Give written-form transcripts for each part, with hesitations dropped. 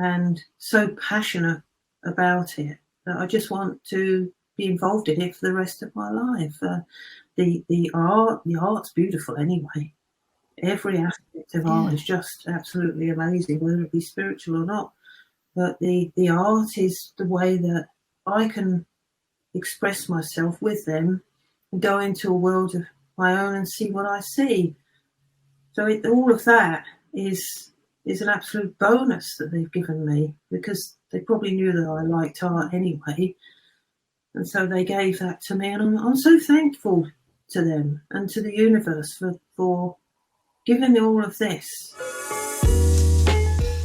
and so passionate about it that I just want to be involved in it for the rest of my life. The art's beautiful anyway. Every aspect of art is just absolutely amazing, whether it be spiritual or not. But the art is the way that I can express myself with them and go into a world of my own and see what I see. So all of that is an absolute bonus that they've given me, because they probably knew that I liked art anyway. And so they gave that to me, and I'm so thankful to them and to the universe for giving me all of this.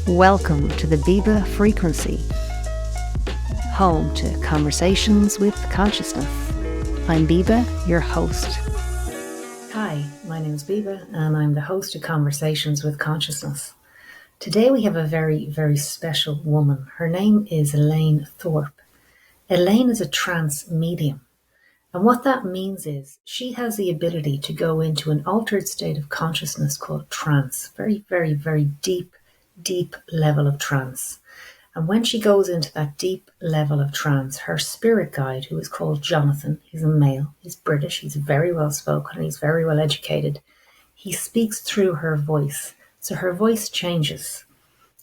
Welcome to the Biba Frequency, home to conversations with consciousness. I'm Biba, your host. Hi, my name is Biba, and I'm the host of Conversations with Consciousness. Today we have a very, very special woman. Her name is Elaine Thorpe. Elaine is a trance medium. And what that means is she has the ability to go into an altered state of consciousness called trance. Very, very, very deep level of trance. And when she goes into that deep level of trance, her spirit guide, who is called Jonathan, he's a male, he's British, he's very well spoken, and he's very well educated. He speaks through her voice. So her voice changes.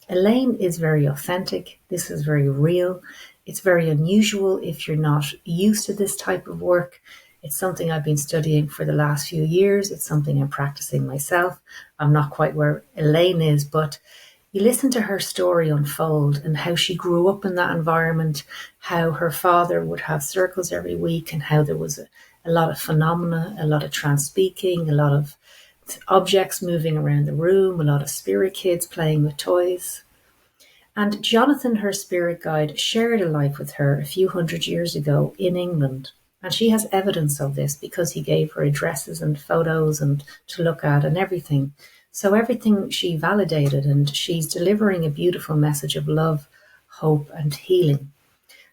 Elaine is very authentic. This is very real. It's very unusual if you're not used to this type of work. It's something I've been studying for the last few years. It's something I'm practicing myself. I'm not quite where Elaine is, but you listen to her story unfold and how she grew up in that environment, how her father would have circles every week, and how there was a lot of phenomena, a lot of trance speaking, a lot of objects moving around the room, a lot of spirit kids playing with toys. And Jonathan, her spirit guide, shared a life with her a few hundred years ago in England. And she has evidence of this because he gave her addresses and photos and to look at and everything. So everything she validated, and she's delivering a beautiful message of love, hope, and healing.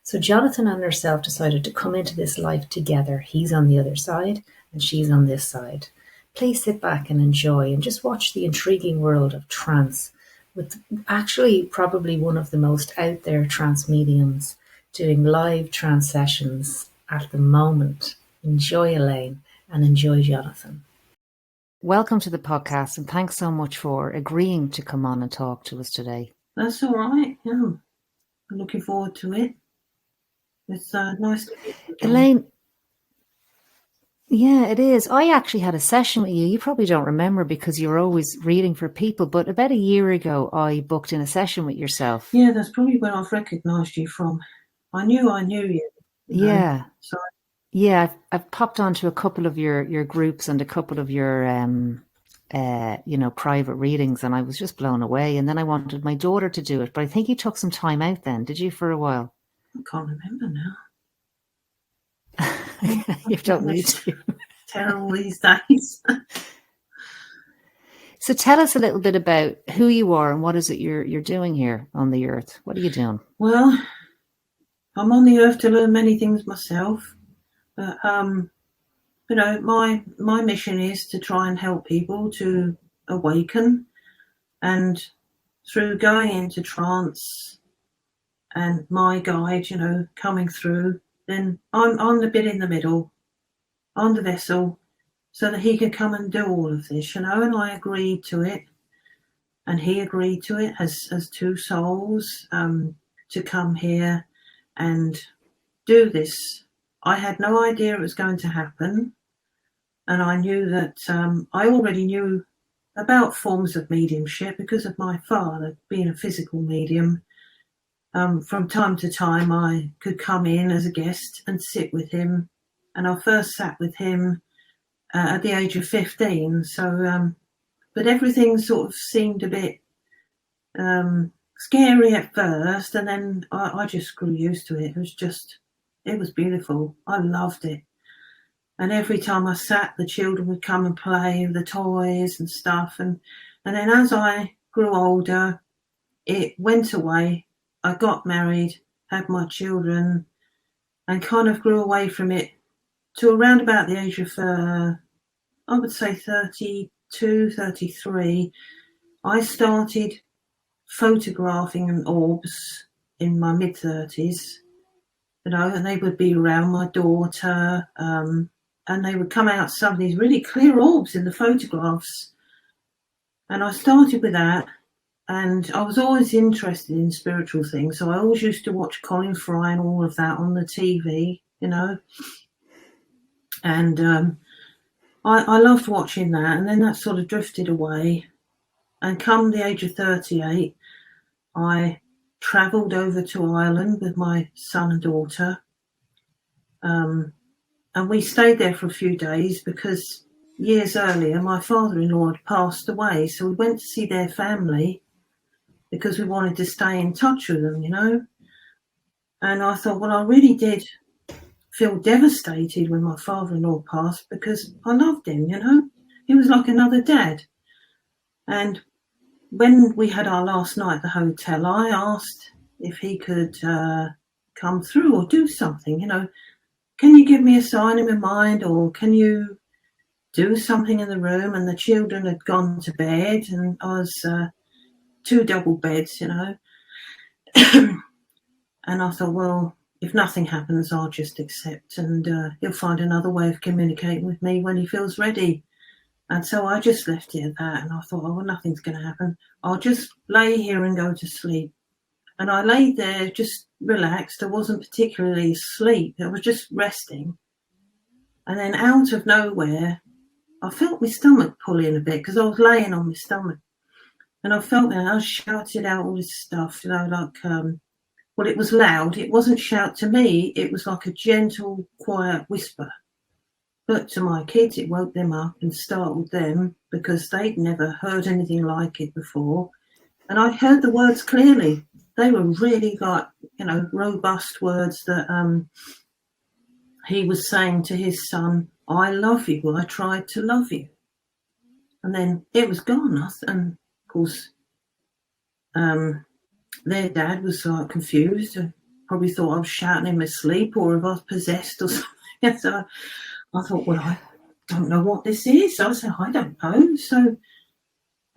So Jonathan and herself decided to come into this life together. He's on the other side and she's on this side. Please sit back and enjoy and just watch the intriguing world of trance, with actually probably one of the most out there trance mediums doing live trance sessions at the moment. Enjoy Elaine and enjoy Jonathan. Welcome to the podcast, and thanks so much for agreeing to come on and talk to us today. That's all right. Yeah, I'm looking forward to it. It's nice to meet you, Elaine. Yeah, it is. I actually had a session with you. You probably don't remember because you were always reading for people, but about a year ago, I booked in a session with yourself. Yeah, that's probably where I've recognised you from. I knew you. Yeah. So yeah, I've popped onto a couple of your groups and a couple of your, private readings, and I was just blown away. And then I wanted my daughter to do it, but I think you took some time out then, did you, for a while? I can't remember now. You don't need to. Terrible these days. So tell us a little bit about who you are and what is it you're doing here on the earth. What are you doing? Well, I'm on the earth to learn many things myself. But, my mission is to try and help people to awaken. And through going into trance and my guide, coming through, then I'm the bit in the middle. I'm the vessel, so that he could come and do all of this, and I agreed to it, and he agreed to it as two souls to come here and do this. I had no idea it was going to happen, and I knew that I already knew about forms of mediumship because of my father being a physical medium. From time to time, I could come in as a guest and sit with him, and I first sat with him at the age of 15. So, but everything sort of seemed a bit scary at first, and then I just grew used to it. It was beautiful. I loved it. And every time I sat, the children would come and play with the toys and stuff. And then as I grew older, it went away. I got married, had my children, and kind of grew away from it to around about the age of, I would say 32, 33. I started photographing orbs in my mid-30s, and they would be around my daughter, and they would come out some of these really clear orbs in the photographs. And I started with that, and I was always interested in spiritual things, so I always used to watch Colin Fry and all of that on the TV, and I loved watching that, and then that sort of drifted away. And come the age of 38, I travelled over to Ireland with my son and daughter, and we stayed there for a few days because years earlier my father-in-law had passed away, so we went to see their family because we wanted to stay in touch with them, And I thought, well, I really did feel devastated when my father-in-law passed because I loved him, He was like another dad. And when we had our last night at the hotel, I asked if he could come through or do something, Can you give me a sign in my mind, or can you do something in the room? And the children had gone to bed, and I was 2 double beds, And I thought, well, if nothing happens, I'll just accept, and he'll find another way of communicating with me when he feels ready. And so I just left it at that, and I thought, oh, well, nothing's going to happen. I'll just lay here and go to sleep. And I laid there just relaxed. I wasn't particularly asleep. I was just resting. And then out of nowhere, I felt my stomach pulling a bit because I was laying on my stomach. And I felt that I shouted out all this stuff, well, it was loud. It wasn't shout to me. It was like a gentle, quiet whisper. But to my kids, it woke them up and startled them because they'd never heard anything like it before. And I heard the words clearly. They were really robust words that he was saying to his son, I love you. I tried to love you. And then it was gone. And of course, their dad was confused and probably thought I was shouting in my sleep or if I was possessed or something. So I thought, well, I don't know what this is. So I said, I don't know. So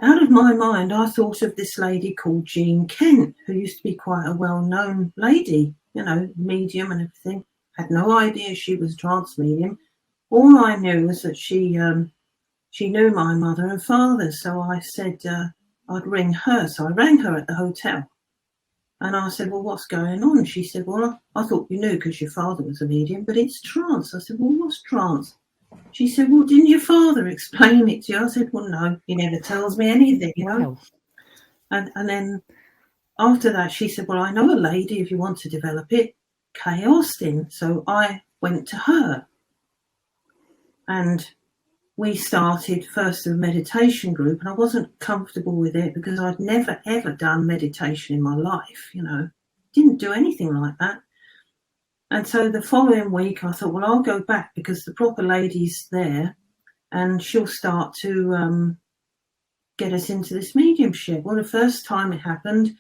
out of my mind, I thought of this lady called Jean Kent, who used to be quite a well-known lady, medium and everything. Had no idea she was a trance medium. All I knew was that she knew my mother and father. So I said I'd ring her. So I rang her at the hotel. And I said, well, what's going on? She said, well, I thought you knew because your father was a medium, but it's trance. I said, well, what's trance? She said, well, didn't your father explain it to you? I said, well, no, he never tells me anything, Wow. And then after that, she said, well, I know a lady, if you want to develop it, Kay Austin. So I went to her. And we started first a meditation group, and I wasn't comfortable with it because I'd never, ever done meditation in my life, Didn't do anything like that. And so the following week I thought, well, I'll go back because the proper lady's there and she'll start to get us into this mediumship. Well, the first time it happened,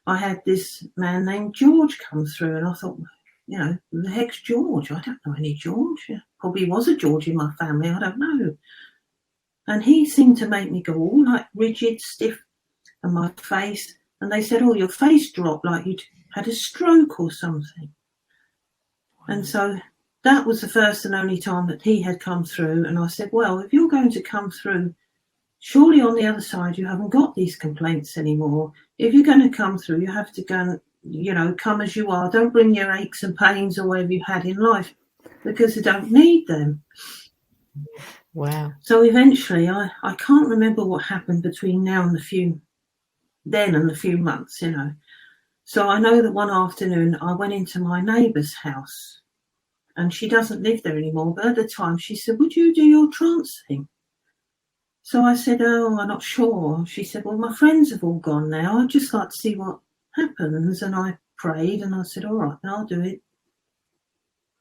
I had this man named George come through, and I thought, who the heck's George? I don't know any George. Probably was a George in my family, I don't know. And he seemed to make me go all like rigid, stiff, and my face. And they said, oh, your face dropped like you'd had a stroke or something. And so that was the first and only time that he had come through. And I said, well, if you're going to come through, surely on the other side you haven't got these complaints anymore. If you're going to come through, you have to go and, come as you are. Don't bring your aches and pains or whatever you had in life because you don't need them. Wow. So eventually, I can't remember what happened between now and the few months, So I know that one afternoon I went into my neighbour's house, and she doesn't live there anymore. But at the time she said, would you do your trance thing? So I said, oh, I'm not sure. She said, well, my friends have all gone now. I'd just like to see what happens. And I prayed and I said, all right, I'll do it.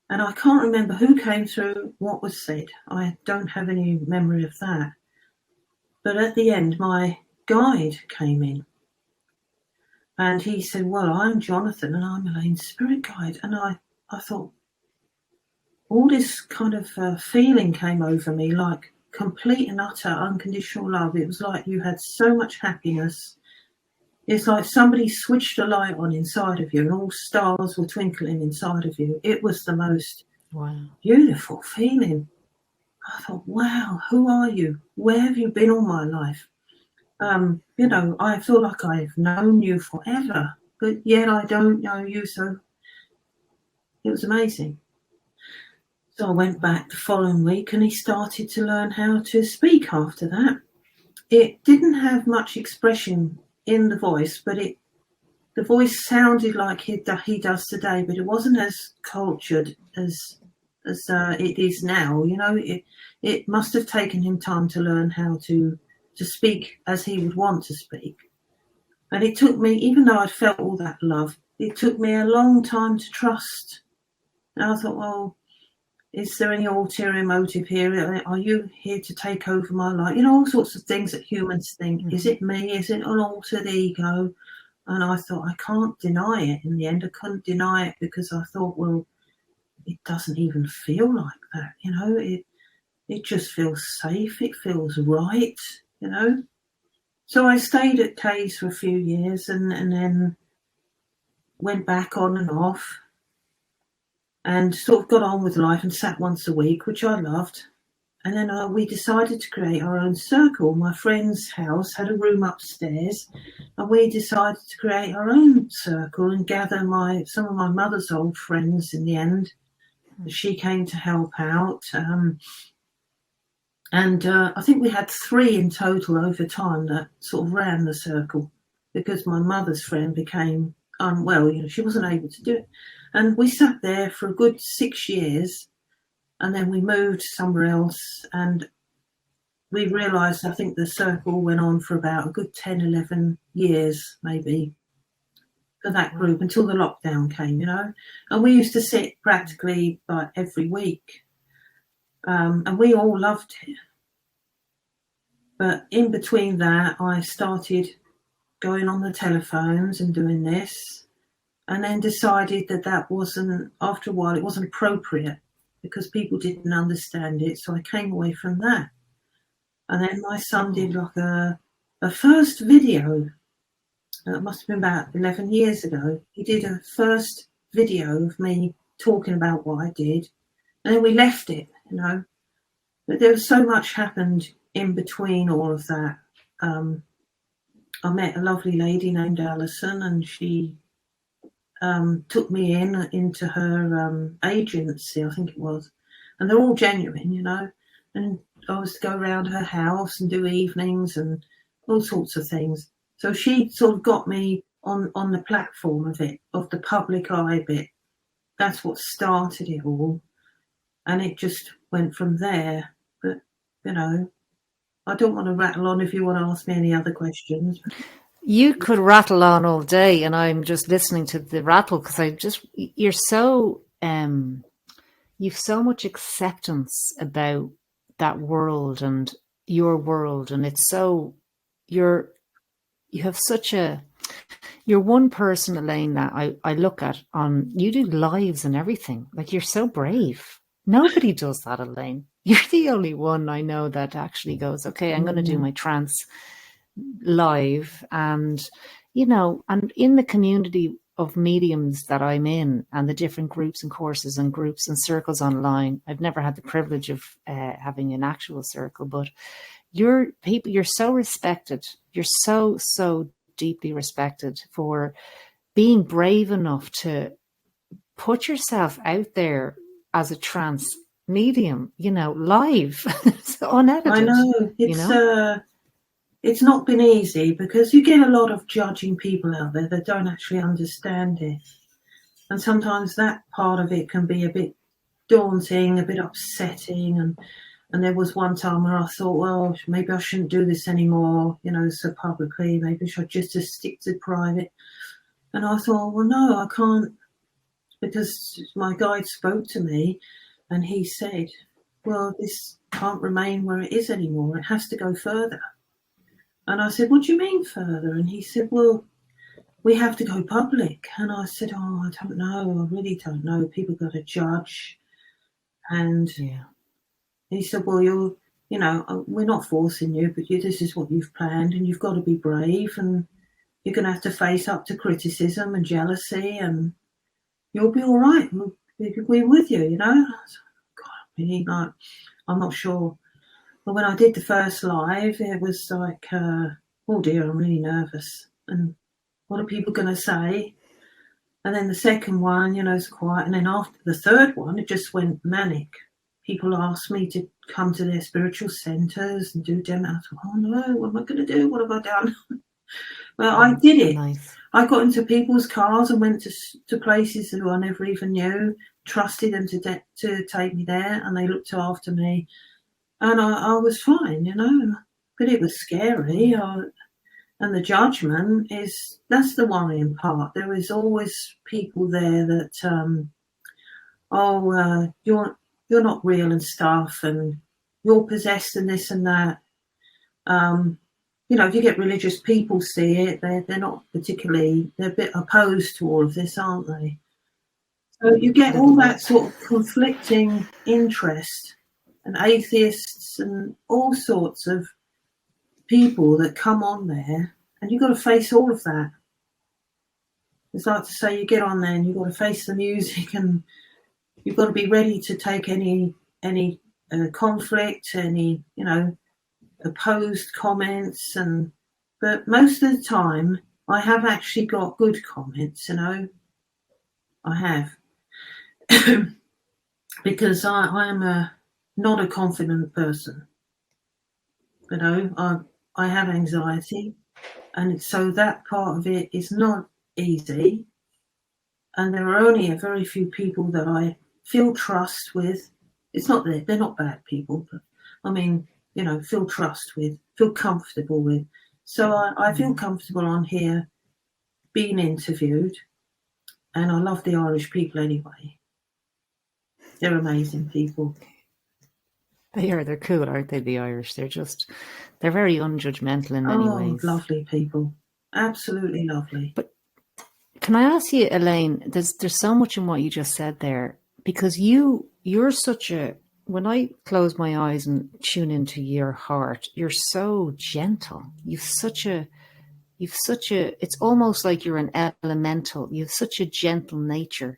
And I can't remember who came through, what was said. I don't have any memory of that. But at the end, my guide came in. And he said, well, I'm Jonathan and I'm Elaine's spirit guide. And I thought, all this kind of feeling came over me, like complete and utter unconditional love. It was like you had so much happiness It's like somebody switched a light on inside of you and all stars were twinkling inside of you. It was the most beautiful feeling. I thought, wow, who are you? Where have you been all my life? I feel like I've known you forever, but yet I don't know you. So it was amazing. So I went back the following week and he started to learn how to speak after that. It didn't have much expression in the voice, but the voice sounded like he does today, but it wasn't as cultured as it is now. It must have taken him time to learn how to speak as he would want to speak. And it took me, even though I'd felt all that love, it took me a long time to trust. And I thought, well, is there any ulterior motive here? Are you here to take over my life? All sorts of things that humans think. Mm-hmm. Is it me? Is it an altered ego? And I thought, I can't deny it. In the end, I couldn't deny it because I thought, well, it doesn't even feel like that. It just feels safe. It feels right, So I stayed at Kay's for a few years and then went back on and off. And sort of got on with life and sat once a week, which I loved. And then we decided to create our own circle. My friend's house had a room upstairs, and we decided to create our own circle and gather some of my mother's old friends in the end. She came to help out. I think we had 3 in total over time that sort of ran the circle because my mother's friend became unwell. She wasn't able to do it. And we sat there for a good 6 years, and then we moved somewhere else, and we realised, I think the circle went on for about a good 10, 11 years, maybe, for that group, until the lockdown came, And we used to sit practically like every week, and we all loved it. But in between that, I started going on the telephones and doing this. And then decided that wasn't, after a while, it wasn't appropriate because people didn't understand it. So I came away from that. And then my son did like a first video. It must have been about 11 years ago. He did a first video of me talking about what I did. And then we left it, But there was so much happened in between all of that. I met a lovely lady named Alison, and she took me into her agency, I think it was. And they're all genuine, And I was to go around her house and do evenings and all sorts of things. So she sort of got me on the platform of the public eye bit. That's what started it all. And it just went from there. But, I don't want to rattle on if you want to ask me any other questions. You could rattle on all day, and I'm just listening to the rattle because you've so much acceptance about that world and your world, and it's so you're one person, Elaine, that I look at on, you do lives and everything. Like, you're so brave. Nobody does that, Elaine. You're the only one I know that actually goes, okay, I'm going to do my trance live. And and in the community of mediums that I'm in, and the different groups and courses and groups and circles online, I've never had the privilege of having an actual circle, but you're so respected. You're so deeply respected for being brave enough to put yourself out there as a trance medium, live. So unedited. I know. It's not been easy because you get a lot of judging people out there that don't actually understand it. And sometimes that part of it can be a bit daunting, a bit upsetting. And there was one time where I thought, well, maybe I shouldn't do this anymore, so publicly. Maybe I should just stick to private. And I thought, well, no, I can't, because my guide spoke to me and he said, well, this can't remain where it is anymore. It has to go further. And I said, what do you mean further? And he said, well, we have to go public. And I said, oh, I don't know. I really don't know. People got to judge. And he said, well, we're not forcing you, but this is what you've planned and you've got to be brave. And you're going to have to face up to criticism and jealousy, and you'll be all right. We're with you, you know. God, really, like, I'm not sure. But when I did the first live, it was like, oh dear, I'm really nervous. And what are people going to say? And then the second one, you know, is quiet. And then after the third one, it just went manic. People asked me to come to their spiritual centres and do demos. I thought, oh no, what am I going to do? What have I done? Well, I did it. Nice. I got into people's cars and went to places who I never even knew, trusted them to take me there, and they looked after me. And I was fine, you know. But it was scary. And the judgment that's the worrying part. There is always people there that, you're not real and stuff, and you're possessed and this and that. You know, if you get religious people see it, they're not particularly, they're a bit opposed to all of this, aren't they? So you get all that sort of conflicting interest, and atheists and all sorts of people that come on there, and you've got to face all of that. It's like to say you get on there and you've got to face the music, and you've got to be ready to take any conflict, any, you know, opposed comments. But most of the time I have actually got good comments, you know. I have. Because I am not a confident person, you know. I have anxiety, and so that part of it is not easy. And there are only a very few people that I feel trust with. It's not that they're not bad people, but I mean, you know, feel trust with, feel comfortable with. So I feel comfortable on here being interviewed, and I love the Irish people anyway. They're amazing people. They are. They're cool, aren't they, the Irish? They're very unjudgmental in many ways. Lovely people. Absolutely lovely. But can I ask you, Elaine, there's so much in what you just said there, because you're such a, when I close my eyes and tune into your heart, you're so gentle. It's almost like you're an elemental. You have such a gentle nature.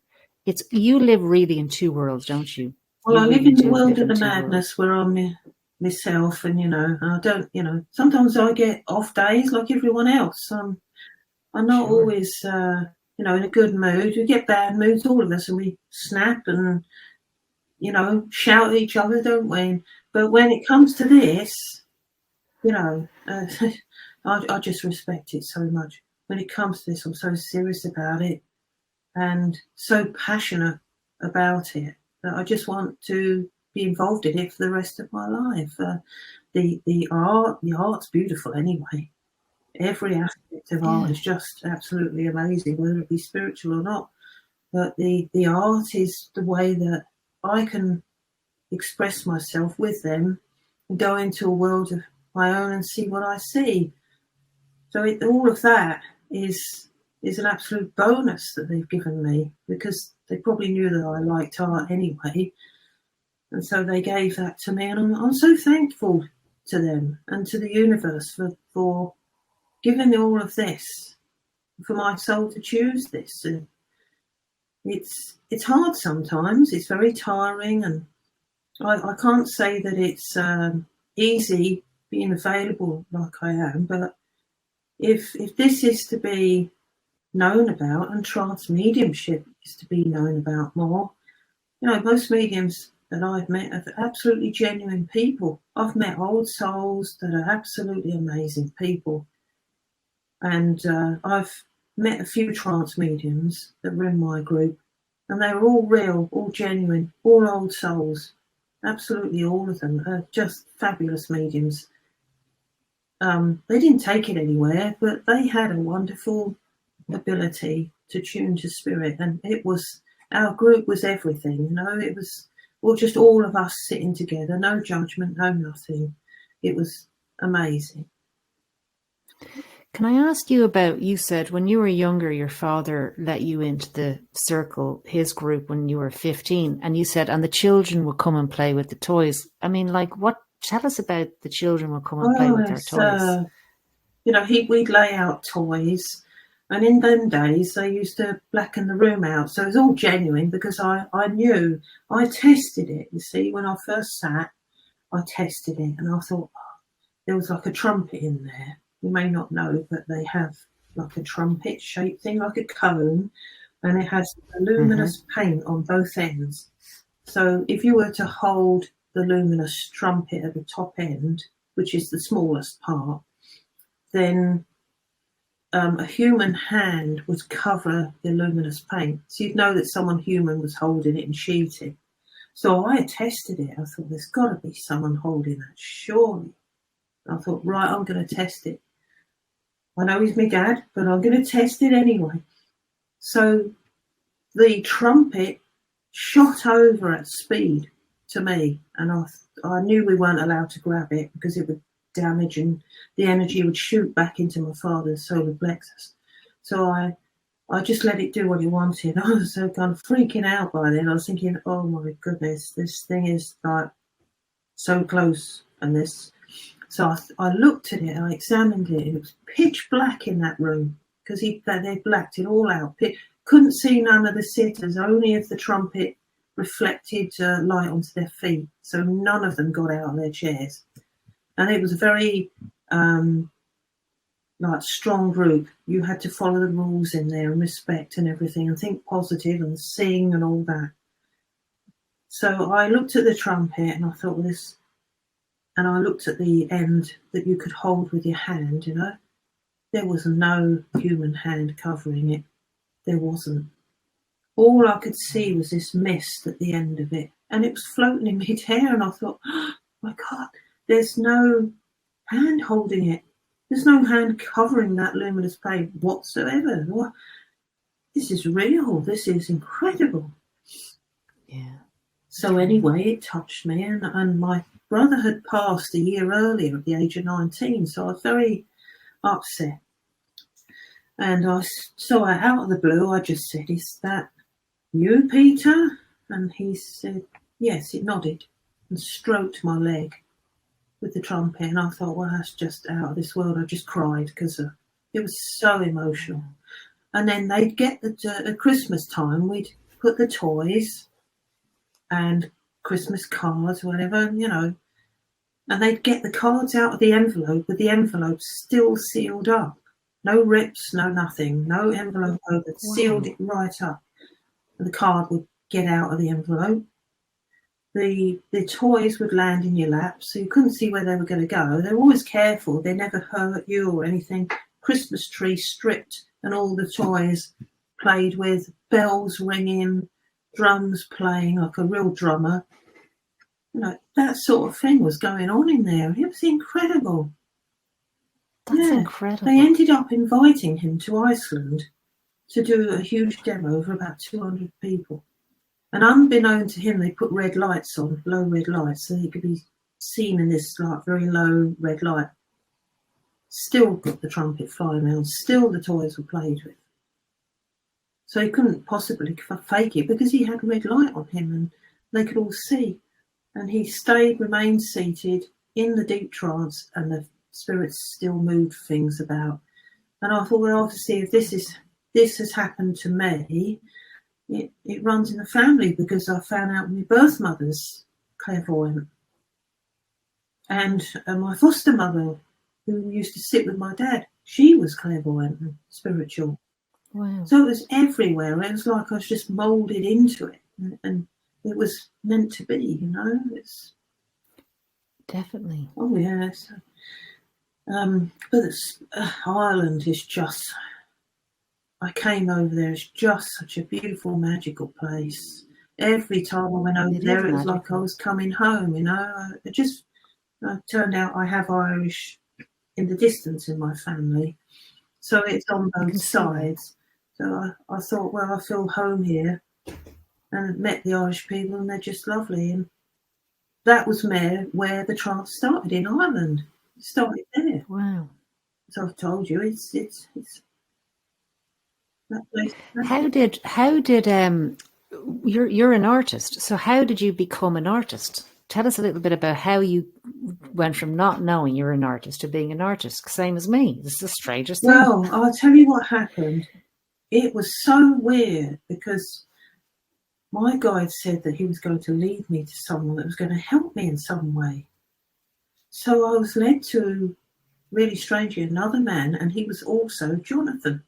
You live really in two worlds, don't you? Well, I live in the world of the madness where I'm myself, and, you know, I don't, you know, sometimes I get off days like everyone else. I'm not always, you know, in a good mood. We get bad moods, all of us, and we snap and, you know, shout at each other, don't we? But when it comes to this, you know, I just respect it so much. When it comes to this, I'm so serious about it and so passionate about it that I just want to be involved in it for the rest of my life. The art's beautiful anyway. Every aspect of art is just absolutely amazing, whether it be spiritual or not. But the art is the way that I can express myself with them and go into a world of my own and see what I see. So all of that is an absolute bonus that they've given me, because they probably knew that I liked art anyway. And so they gave that to me, and I'm so thankful to them and to the universe for giving me all of this, for my soul to choose this. And it's hard sometimes. It's very tiring, and I can't say that it's easy being available like I am. But if this is to be known about, and trance mediumship is to be known about more, you know, most mediums that I've met are absolutely genuine people. I've met old souls that are absolutely amazing people. And I've met a few trance mediums that were in my group, and they were all real, all genuine, all old souls. Absolutely all of them are just fabulous mediums. They didn't take it anywhere, but they had a wonderful ability to tune to spirit, and our group was everything, you know. It was just all of us sitting together, no judgment, no nothing. It was amazing. Can I ask you about, you said when you were younger, your father let you into the circle, his group, when you were 15, and you said, and the children would come and play with the toys. I mean, like, tell us about the children would come and play with their toys. we'd lay out toys, and in them days they used to blacken the room out, so it was all genuine because I knew, I tested it. You see, when I first sat, I tested it, and I thought, there was like a trumpet in there. You may not know, but they have like a trumpet shaped thing, like a cone, and it has a luminous paint on both ends. So if you were to hold the luminous trumpet at the top end, which is the smallest part, then a human hand would cover the luminous paint. So you'd know that someone human was holding it and shooting. So I tested it. I thought, there's got to be someone holding that, surely. I thought, right, I'm going to test it. I know he's my dad, but I'm going to test it anyway. So the trumpet shot over at speed to me, and I knew we weren't allowed to grab it because it would damage and the energy would shoot back into my father's solar plexus. So I just let it do what it wanted. I was so kind of freaking out by then. I was thinking, oh my goodness, this thing is like so close. And this, so I looked at it, I examined it. It was pitch black in that room because they blacked it all out. Couldn't see none of the sitters, only if the trumpet reflected light onto their feet. So none of them got out of their chairs. And it was a very strong group. You had to follow the rules in there and respect and everything and think positive and sing and all that. So I looked at the trumpet and I thought, this, and I looked at the end that you could hold with your hand, There was no human hand covering it. There wasn't. All I could see was this mist at the end of it, and it was floating in mid-air, and I thought, oh my God, there's no hand holding it. There's no hand covering that luminous paint whatsoever. This is real. This is incredible. Yeah. So anyway, it touched me, and my brother had passed a year earlier at the age of 19, so I was very upset. And out of the blue, I just said, is that you, Peter? And he said, yes. He nodded and stroked my leg with the trumpet. And I thought, well, that's just out of this world. I just cried because it was so emotional. And then they'd get at Christmas time, we'd put the toys and Christmas cards, whatever, and they'd get the cards out of the envelope with the envelope still sealed up. No rips, no nothing, no envelope over, sealed it right up. And the card would get out of the envelope. The toys would land in your lap, so you couldn't see where they were going to go. They were always careful. They never hurt you or anything. Christmas tree stripped and all the toys played with, bells ringing, drums playing like a real drummer. That sort of thing was going on in there. It was incredible. That's incredible. They ended up inviting him to Iceland to do a huge demo for about 200 people. And unbeknown to him, they put red lights on, low red lights, so he could be seen in this very low red light. Still got the trumpet flying around, still the toys were played with. So he couldn't possibly fake it because he had red light on him and they could all see. And he remained seated in the deep trance, and the spirits still moved things about. And I thought, well, obviously, if this has happened to me, it runs in the family, because I found out my birth mother's clairvoyant. And my foster mother, who used to sit with my dad, she was clairvoyant and spiritual. Wow. So it was everywhere. It was like I was just moulded into it, and it was meant to be, It's definitely. Oh yes. But Ireland is just. I came over there. It's just such a beautiful, magical place. Every time I went over there, it was like I was coming home. It just turned out I have Irish in the distance in my family, so it's on both sides. So I thought, well, I feel home here, and met the Irish people, and they're just lovely. And that was where the trance started, in Ireland. It started there. Wow. So I've told you, it's that place. How did you're an artist, so how did you become an artist? Tell us a little bit about how you went from not knowing you're an artist to being an artist, same as me. This is the strangest thing. Well, I'll tell you what happened. It was so weird because my guide said that he was going to lead me to someone that was going to help me in some way. So I was led to, really strangely, another man, and he was also Jonathan.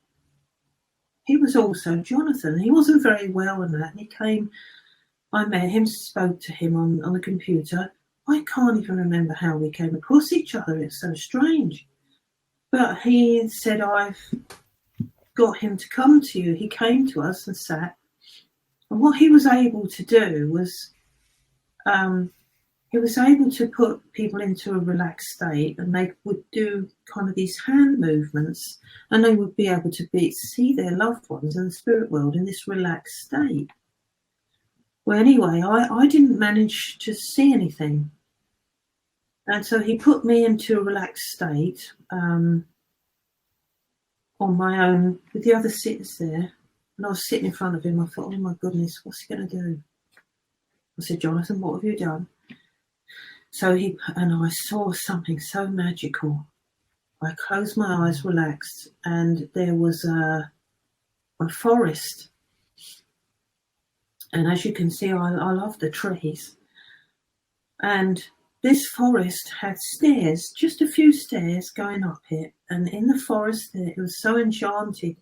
He wasn't very well in that. And he came, I met him, spoke to him on the computer. I can't even remember how we came across each other. It's so strange. But he said, I've got him to come to you. He came to us and sat. And what he was able to do was he was able to put people into a relaxed state, and they would do kind of these hand movements, and they would be able to see their loved ones in the spirit world in this relaxed state. Well, anyway, I didn't manage to see anything. And so he put me into a relaxed state on my own with the other sitters there. And I was sitting in front of him. I thought, oh my goodness, what's he going to do? I said, Jonathan, what have you done? So I saw something so magical. I closed my eyes, relaxed, and there was a forest. And as you can see, I love the trees. And this forest had stairs, just a few stairs going up it. And in the forest there, it was so enchanted.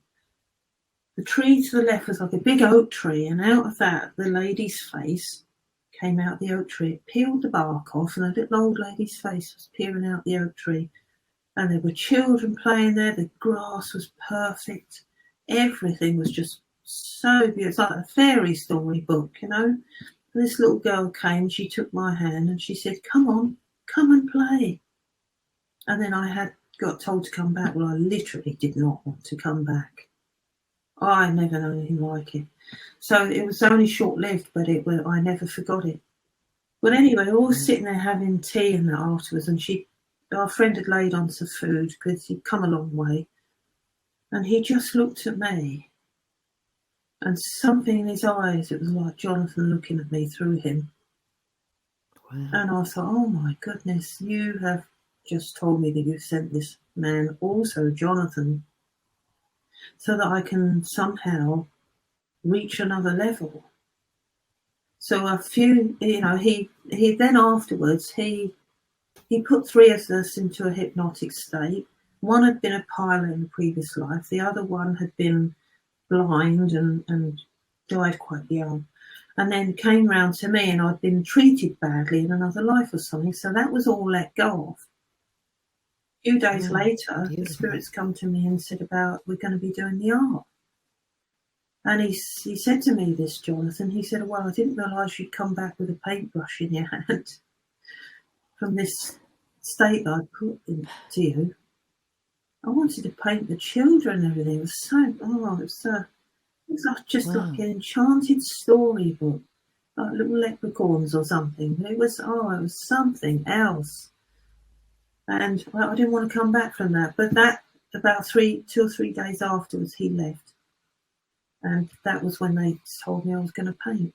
The tree to the left was like a big oak tree, and out of that, the lady's face came out the oak tree. It peeled the bark off, and a little old lady's face was peering out the oak tree. And there were children playing there. The grass was perfect. Everything was just so beautiful. It's like a fairy story book, you know. And this little girl came, she took my hand, and she said, come on, come and play. And then I got told to come back. Well, I literally did not want to come back. I never known anything like it. So it was only short-lived, but I never forgot it. But anyway, we were sitting there having tea and that afterwards, and our friend had laid on some food because he'd come a long way, and he just looked at me, and something in his eyes, it was like Jonathan looking at me through him. Wow. And I thought, oh my goodness, you have just told me that you sent this man, also Jonathan, so that I can somehow reach another level. So he then afterwards, he put three of us into a hypnotic state. One had been a pilot in a previous life. The other one had been blind and died quite young. And then came round to me, and I'd been treated badly in another life or something. So that was all let go of. A few days later, beautiful. The spirits come to me and said we're going to be doing the art. And he said to me this, Jonathan, he said, well, I didn't realise you'd come back with a paintbrush in your hand from this state that I put into you. I wanted to paint the children and everything. It was just like an enchanted storybook, like little leprechauns or something. It was something else. And I didn't want to come back from that. But that, about 2 or 3 days afterwards, he left. And that was when they told me I was going to paint.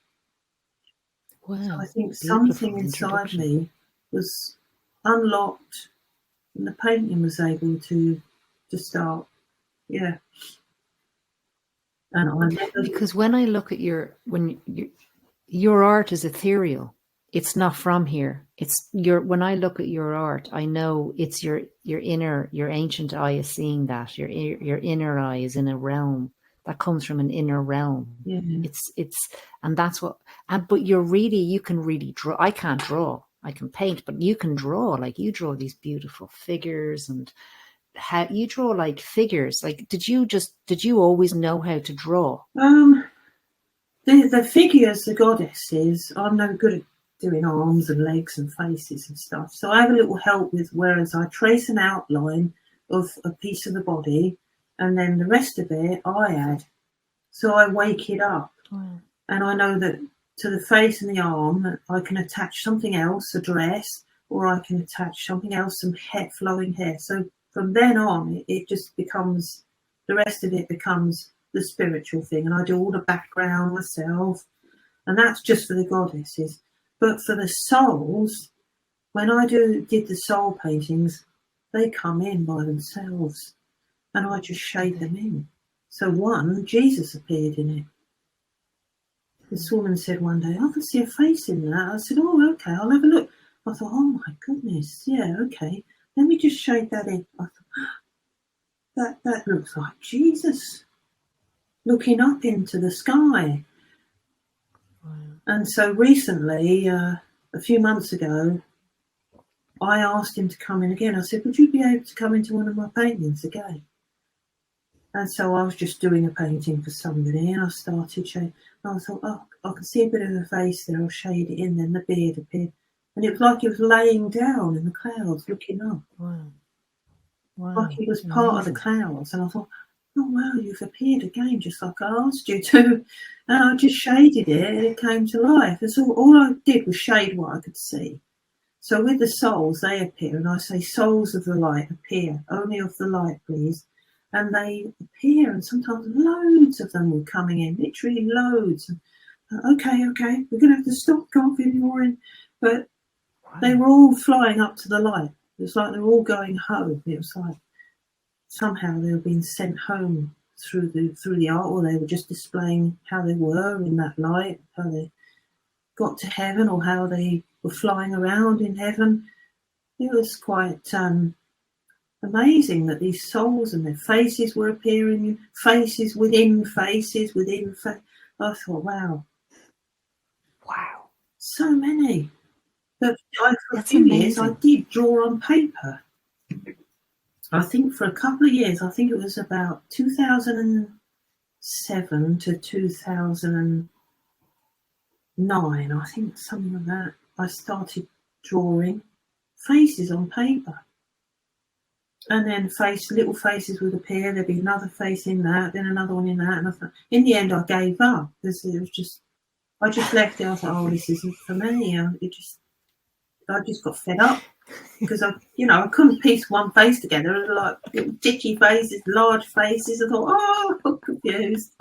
Wow. So I think something inside me was unlocked, and the painting was able to start. Yeah. And because when I look at your art is ethereal. It's not from here. When I look at your art, I know it's your ancient eye is seeing that. Your inner eye is in a realm that comes from an inner realm. Yeah. And that's what, but you can really draw. I can't draw. I can paint, but you can draw. Like you draw these beautiful figures, and how you draw like figures. Like, did you always know how to draw? The figures, the goddesses, I'm no good at doing arms and legs and faces and stuff. So I have a little help with, whereas I trace an outline of a piece of the body, and then the rest of it I add. So I wake it up. Wow. And I know that to the face and the arm, I can attach something else, a dress, or I can attach something else, some hair, flowing hair. So from then on, it just becomes, the rest of it becomes the spiritual thing. And I do all the background myself. And that's just for the goddesses. But for the souls, when I did the soul paintings, they come in by themselves, and I just shade them in. So one, Jesus appeared in it. This woman said one day, I can see a face in that. I said, oh, okay, I'll have a look. I thought, oh my goodness, yeah, okay. Let me just shade that in. I thought, that looks like Jesus looking up into the sky. Wow. And so recently, a few months ago, I asked him to come in again. I said, would you be able to come into one of my paintings again? And so I was just doing a painting for somebody, and I started shading. I thought, oh, I can see a bit of a face there. I'll shade it in. Then the beard appeared, and it was like he was laying down in the clouds, looking up. Wow. Wow. Like he was part of the clouds. And I thought, oh wow, you've appeared again, just like I asked you to. And I just shaded it, and it came to life. That's all I did was shade what I could see. So with the souls, they appear, and I say, souls of the light appear, only of the light, please. And they appear, and sometimes loads of them were coming in, literally loads. And, okay, we're going to have to stop coughing more in. But they were all flying up to the light. It was like they were all going home. It was like somehow they were being sent home through the art, or they were just displaying how they were in that light, how they got to heaven, or how they were flying around in heaven. It was quite amazing that these souls and their faces were appearing, faces within faces within faces. I thought, wow, so many. But for a few years, I did draw on paper. I think for a couple of years, I think it was about 2007 to 2009, I think something like that. I started drawing faces on paper. And then little faces would appear. There'd be another face in that, then another one in that. And in the end, I gave up because it was just, I just left it. I thought, oh, this isn't for me. I just got fed up because I couldn't piece one face together. It was like little titchy faces, large faces. I thought, oh, I'm confused.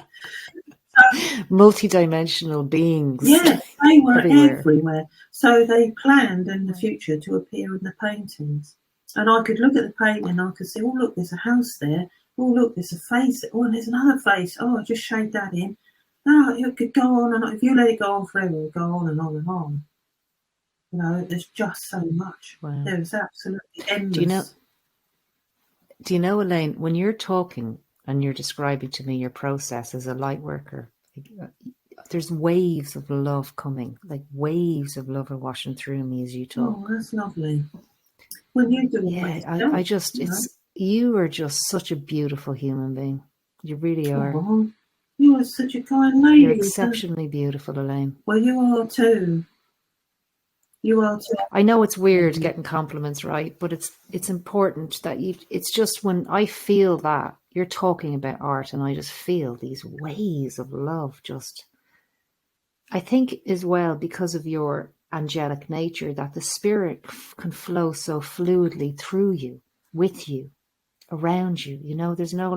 Multidimensional beings. Yeah, they were everywhere. So they planned in the future to appear in the paintings. And I could look at the painting and I could say, oh, look, there's a house there. Oh, look, there's a face. Oh, and there's another face. Oh, I just shade that in. Oh, it could go on and on. If you let it go on forever, it'll go on and on and on. There's just so much. Wow. There's absolutely endless. Do you know, Elaine, when you're talking and you're describing to me your process as a light worker, there's waves of love coming, like waves of love are washing through me as you talk. Oh, that's lovely. When you do it, you are just such a beautiful human being. You really are. Oh, you are such a kind lady. You're exceptionally beautiful, Elaine. Well, you are too. You are too. I know it's weird getting compliments, right? But it's important that it's just when I feel that you're talking about art and I just feel these waves of love I think as well because of your angelic nature that the spirit can flow so fluidly through you, with you, around you. There's no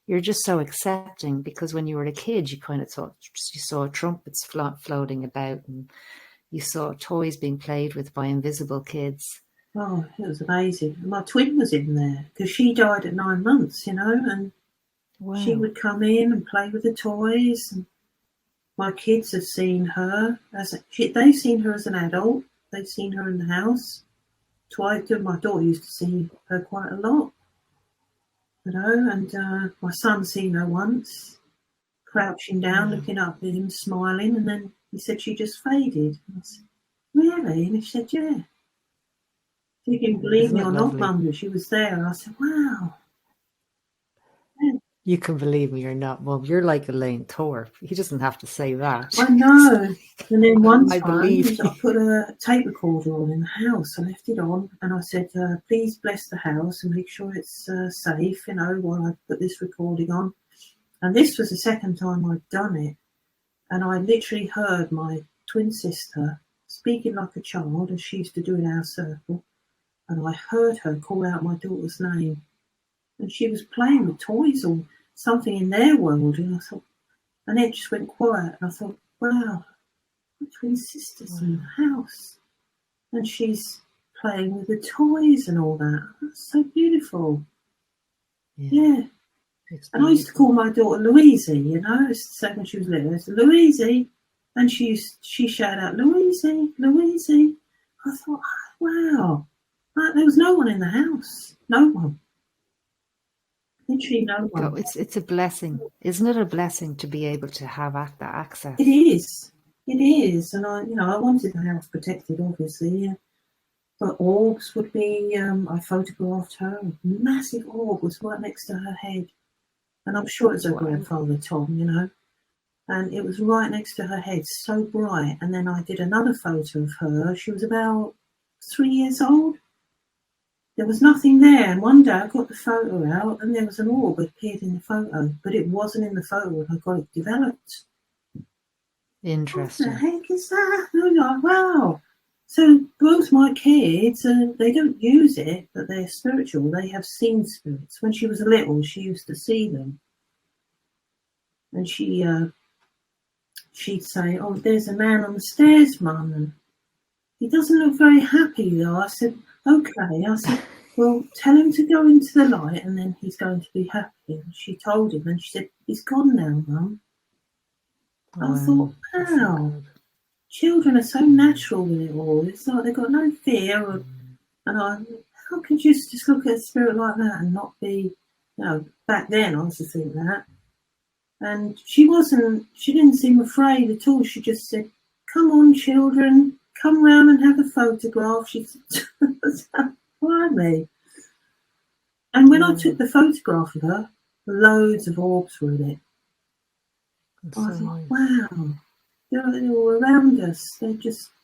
you're just so accepting because when you were a kid, you kind of thought you saw trumpets floating about and you saw toys being played with by invisible kids. Oh, it was amazing. My twin was in there because she died at 9 months, and she would come in and play with the toys. And my kids have seen her they've seen her as an adult. They've seen her in the house twice. My daughter used to see her quite a lot, and my son's seen her once, crouching down, looking up at him, smiling, and then he said she just faded. And I said, really? And he said, yeah. You can believe me or not, Mum, that she was there. And I said, wow. Yeah. You can believe me or not, Mum. You're like Elaine Thorpe. He doesn't have to say that. I know. And then one time I put a tape recorder on in the house. I left it on and I said, please bless the house and make sure it's safe, while I put this recording on. And this was the second time I'd done it. And I literally heard my twin sister speaking like a child, as she used to do in our circle. And I heard her call out my daughter's name. And she was playing with toys or something in their world. And I thought, and it just went quiet. And I thought, wow, my twin sister's in the house. and she's playing with the toys and all that. That's so beautiful. Yeah. And I used to call my daughter Louisie, you know, so when she was little, I said, Louisie. And she shouted out, Louisie, Louisie. I thought, oh, wow, there was no one in the house. No one. Literally no one. It's a blessing. Isn't it a blessing to be able to have that access? It is. It is. And I wanted the house protected, obviously. But orbs would be, I photographed her. A massive orb was right next to her head. And I'm sure it was her grandfather, Tom, you know. And it was right next to her head, so bright. And then I did another photo of her. She was about 3 years old. There was nothing there. And one day I got the photo out and there was an orb that appeared in the photo. But it wasn't in the photo when I got it developed. Interesting. What the heck is that? And I'm like, wow. So both my kids, they don't use it, but they're spiritual. They have seen spirits. When she was little, she used to see them. And she'd say, oh, there's a man on the stairs, Mum. And he doesn't look very happy, though. I said, okay. I said, well, tell him to go into the light and then he's going to be happy. And she told him and she said, he's gone now, Mum. I thought, wow. Children are so natural with it all. It's like they've got no fear. How could you just look at a spirit like that and not be, back then I used to think that. And she didn't seem afraid at all. She just said, come on, children, come round and have a photograph. She said, blimey. And when I took the photograph of her, loads of orbs were in it. I thought, wow. They're all around us. They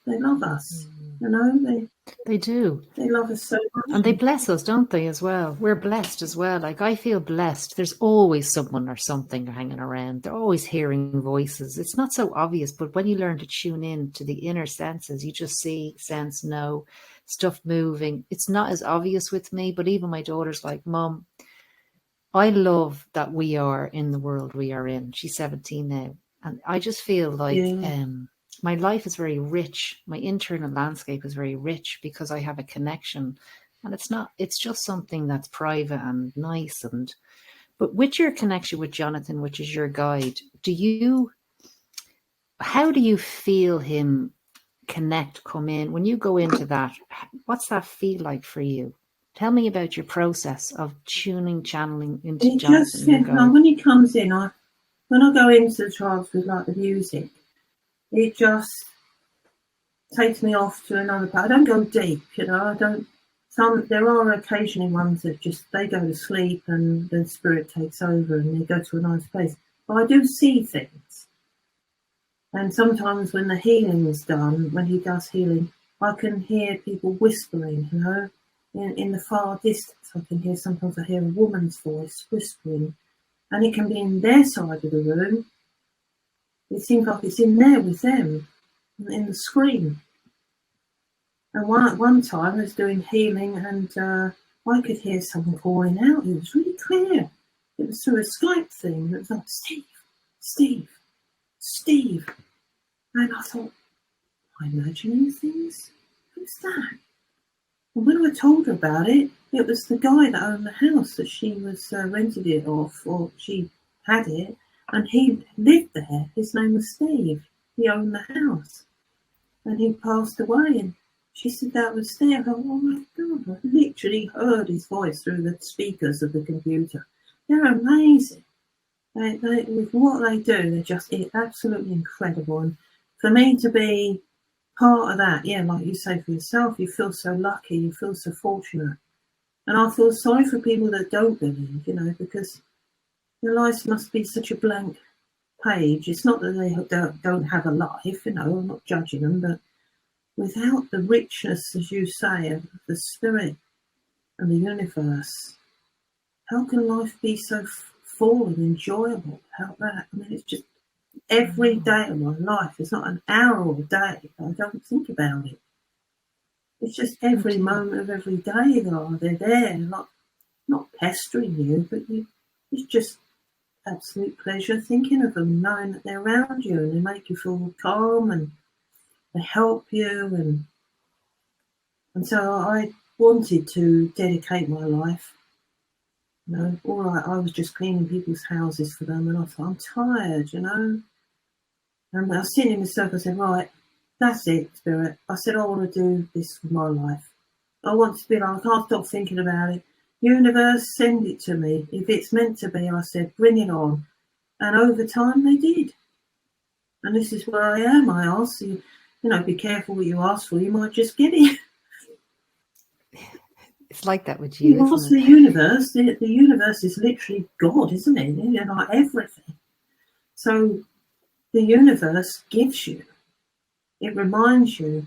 love us. You know, they do. They love us so much. And they bless us, don't they, as well? We're blessed as well. Like, I feel blessed. There's always someone or something hanging around. They're always hearing voices. It's not so obvious, but when you learn to tune in to the inner senses, you just see, sense, know, stuff moving. It's not as obvious with me, but even my daughter's like, Mum, I love that we are in the world we are in. She's 17 now. And I just feel like my life is very rich. My internal landscape is very rich because I have a connection. And it's just something that's private and nice. But with your connection with Jonathan, which is your guide, how do you feel him connect, come in? When you go into that, what's that feel like for you? Tell me about your process of channeling into Jonathan. When he comes in, when I go into the trance with like the music, it just takes me off to another part. I don't go deep, there are occasionally ones that they go to sleep and the spirit takes over and they go to a nice place. But I do see things. And sometimes when the healing is done, when he does healing, I can hear people whispering, in the far distance. Sometimes I hear a woman's voice whispering. And it can be in their side of the room. It seems like it's in there with them, in the screen. And one time I was doing healing and I could hear someone calling out. It was really clear. It was through a Skype thing. It was like, Steve, Steve, Steve. And I thought, am I imagining things? Who's that? And when I told her about it, it was the guy that owned the house that she was rented it off, or she had it, and he lived there. His name was Steve. He owned the house. And he passed away, and she said that was Steve. I thought, oh my God, I literally heard his voice through the speakers of the computer. They're amazing. With what they do, they're just absolutely incredible. And for me to be part of that, like you say for yourself, you feel so lucky, you feel so fortunate. And I feel sorry for people that don't believe, because their lives must be such a blank page. It's not that they don't have a life, I'm not judging them, but without the richness, as you say, of the spirit and the universe, how can life be so full and enjoyable without that? I mean, it's just every day of my life. It's not an hour or a day that I don't think about it. It's just every moment of every day they're there, not pestering you, but it's just absolute pleasure thinking of them, knowing that they're around you and they make you feel calm and they help you. And And so I wanted to dedicate my life. You know, I was just cleaning people's houses for them, and I thought, I'm tired, you know. And I was sitting in myself, I said, right, that's it, Spirit. I said, I want to do this for my life. I want to be like, I can't stop thinking about it. Universe, send it to me. If it's meant to be, I said, bring it on. And over time, they did. And this is where I am. I ask you, be careful what you ask for. You might just get it. It's like that with you, You ask isn't the it? universe. The universe is literally God, isn't it? You know, like everything. So the universe gives you. It reminds you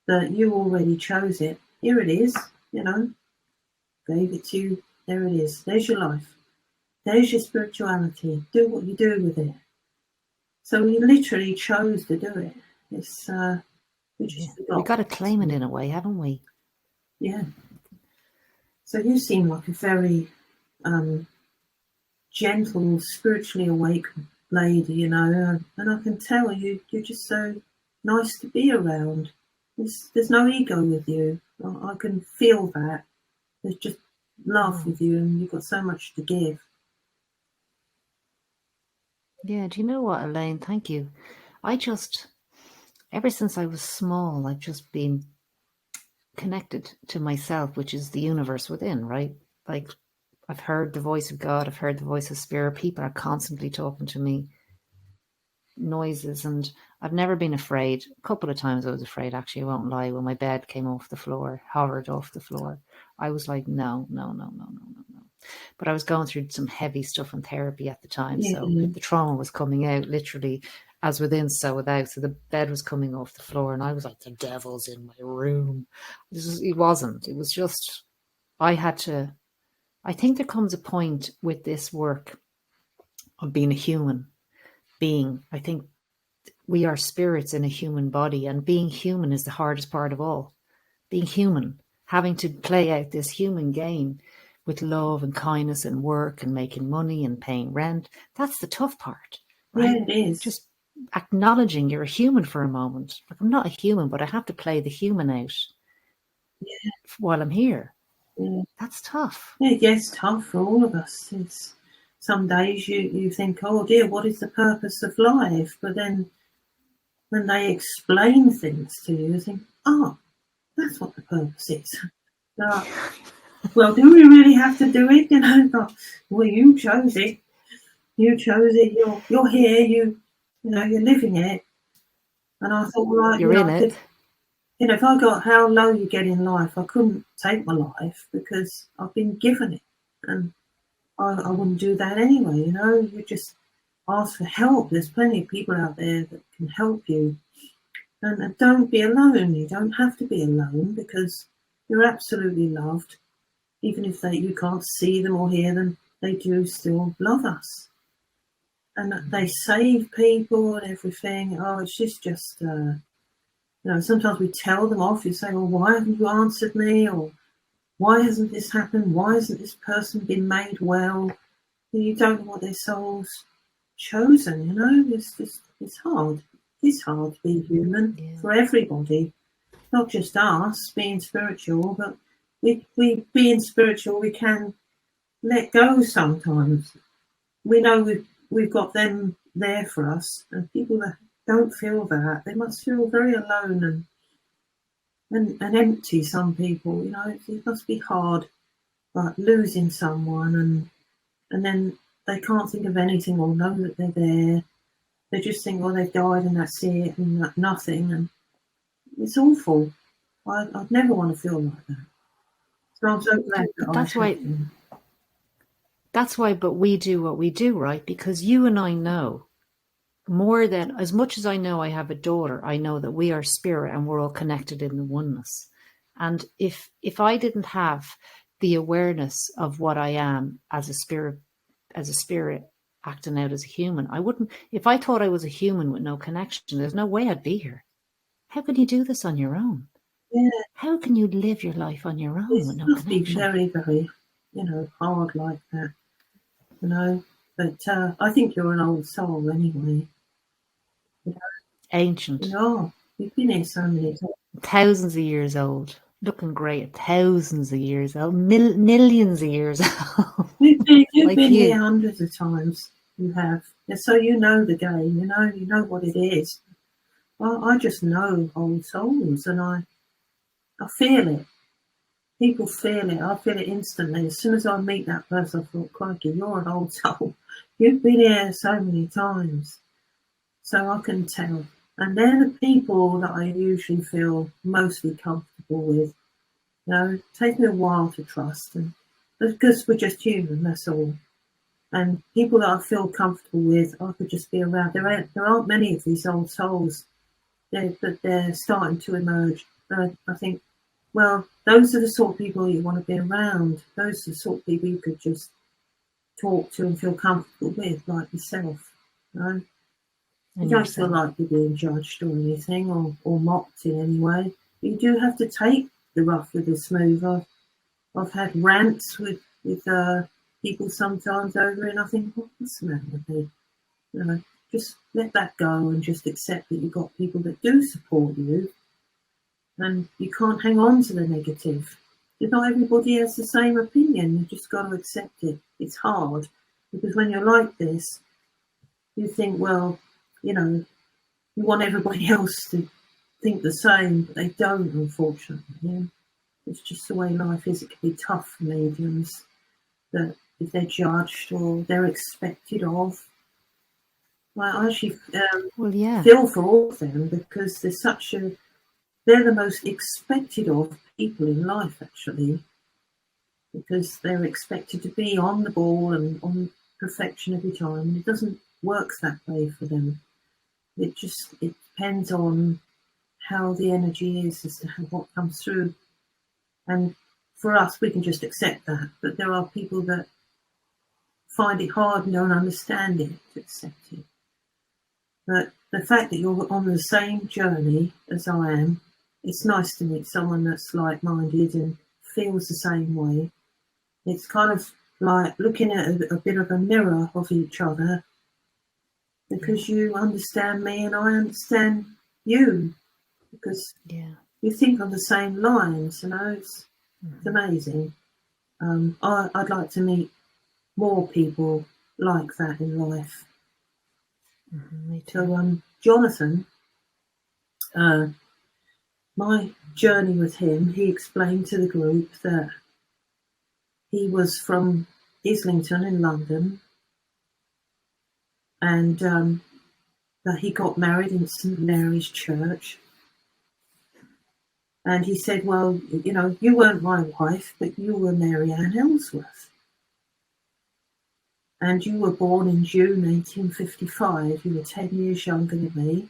that you already chose it. Here it is, gave it to you. There it is. There's your life. There's your spirituality. Do what you do with it. So we literally chose to do it. It's we just forgot. We got to claim it in a way, haven't we? Yeah. So you seem like a very gentle, spiritually awake lady, and I can tell you're just so nice to be around. There's no ego with you. I can feel that. There's just love with you, and you've got so much to give. Yeah, do you know what, Elaine? Thank you. Ever since I was small, I've just been connected to myself, which is the universe within, right? Like, I've heard the voice of God, I've heard the voice of spirit. People are constantly talking to me, noises, and I've never been afraid. A couple of times I was afraid, actually, I won't lie, when my bed came off the floor, hovered off the floor. I was like, no. But I was going through some heavy stuff in therapy at the time, so the trauma was coming out literally as within, so without. So the bed was coming off the floor, and I was like, the devil's in my room. It wasn't. It was just, I think there comes a point with this work of being a human being. I think we are spirits in a human body, and being human is the hardest part of all. Being human, having to play out this human game with love and kindness and work and making money and paying rent. That's the tough part, right? Yeah, it is. Just acknowledging you're a human for a moment. Like, I'm not a human, but I have to play the human out while I'm here. Yeah. That's tough. Yeah, it gets tough for all of us. Some days you think, oh dear, what is the purpose of life? But then when they explain things to you, you think, oh, that's what the purpose is. Well, do we really have to do it? Well, you chose it. You chose it. You're here. You're living it. And I thought, right, you're in it. If I got how low you get in life, I couldn't take my life because I've been given it, and I wouldn't do that anyway. You just ask for help. There's plenty of people out there that can help you, and don't be alone. You don't have to be alone because you're absolutely loved. Even if you can't see them or hear them, they do still love us. And they save people and everything. Oh, it's just sometimes we tell them off. You say, well, why haven't you answered me? Or why hasn't this happened? Why hasn't this person been made well? You don't know what their soul's chosen, It's hard. It's hard to be human for everybody. Not just us being spiritual, but we being spiritual, we can let go sometimes. We know we've got them there for us, and people that don't feel that, they must feel very alone and empty. Some people, it must be hard, like losing someone, and then they can't think of anything or know that they're there. They just think, well, they've died and that's it, and nothing, and it's awful. I'd never want to feel like that. So I'm so glad that That's why, but we do what we do, right? Because you and I know more than, as much as I know I have a daughter, I know that we are spirit and we're all connected in the oneness. And if I didn't have the awareness of what I am as a spirit acting out as a human, I wouldn't. If I thought I was a human with no connection, there's no way I'd be here. How can you do this on your own? Yeah. How can you live your life on your own with no connection? It must be very, very, hard like that. But I think you're an old soul anyway. Ancient. You are. You've been here so many times. Thousands of years old. looking great, thousands of years old, millions of years old. You've Like been you. here hundreds of times. You have. And so you know the game. You know what it is. I just know old souls, and I feel it. People feel it. I feel it instantly. As soon as I meet that person, I thought, crikey, you're an old soul. You've been here so many times. So I can tell. And they're the people that I usually feel mostly comfortable with. It takes me a while to trust, and because we're just human, that's all. And people that I feel comfortable with, I could just be around. There aren't many of these old souls, but they're starting to emerge. I think, well, those are the sort of people you want to be around. Those are the sort of people you could just talk to and feel comfortable with, like yourself. You don't feel like you're being judged or anything, or mocked in any way. But you do have to take the rough with the smooth. I've had rants with people sometimes over it, and I think, what's the matter with me? Just let that go and just accept that you've got people that do support you, and you can't hang on to the negative. Not everybody has the same opinion. You've just got to accept it. It's hard, because when you're like this, you think, well, you want everybody else to think the same, but they don't, unfortunately. It's just the way life is. It can be tough for mediums, that if they're judged or they're expected of. Well, I actually feel for all of them, because they're the most expected of people in life, actually, because they're expected to be on the ball and on perfection every time. It doesn't work that way for them. It depends on how the energy is as to what comes through. And for us, we can just accept that. But there are people that find it hard and don't understand it to accept it. But the fact that you're on the same journey as I am, it's nice to meet someone that's like-minded and feels the same way. It's kind of like looking at a bit of a mirror of each other, because you understand me and I understand you, because you think on the same lines. It's amazing. I'd like to meet more people like that in life. Me too. So Jonathan, my journey with him, he explained to the group that he was from Islington in London, and that he got married in St Mary's Church. And he said, well, you weren't my wife, but you were Mary Ann Ellsworth. And you were born in June 1855. You were 10 years younger than me.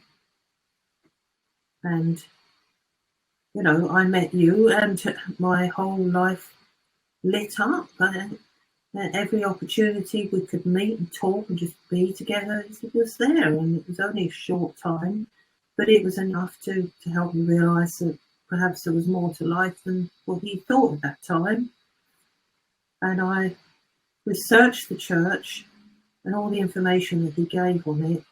And, I met you, and my whole life lit up. And every opportunity we could meet and talk and just be together, it was there. And it was only a short time, but it was enough to help me realise that perhaps there was more to life than what he thought at that time. And I researched the church, and all the information that he gave on it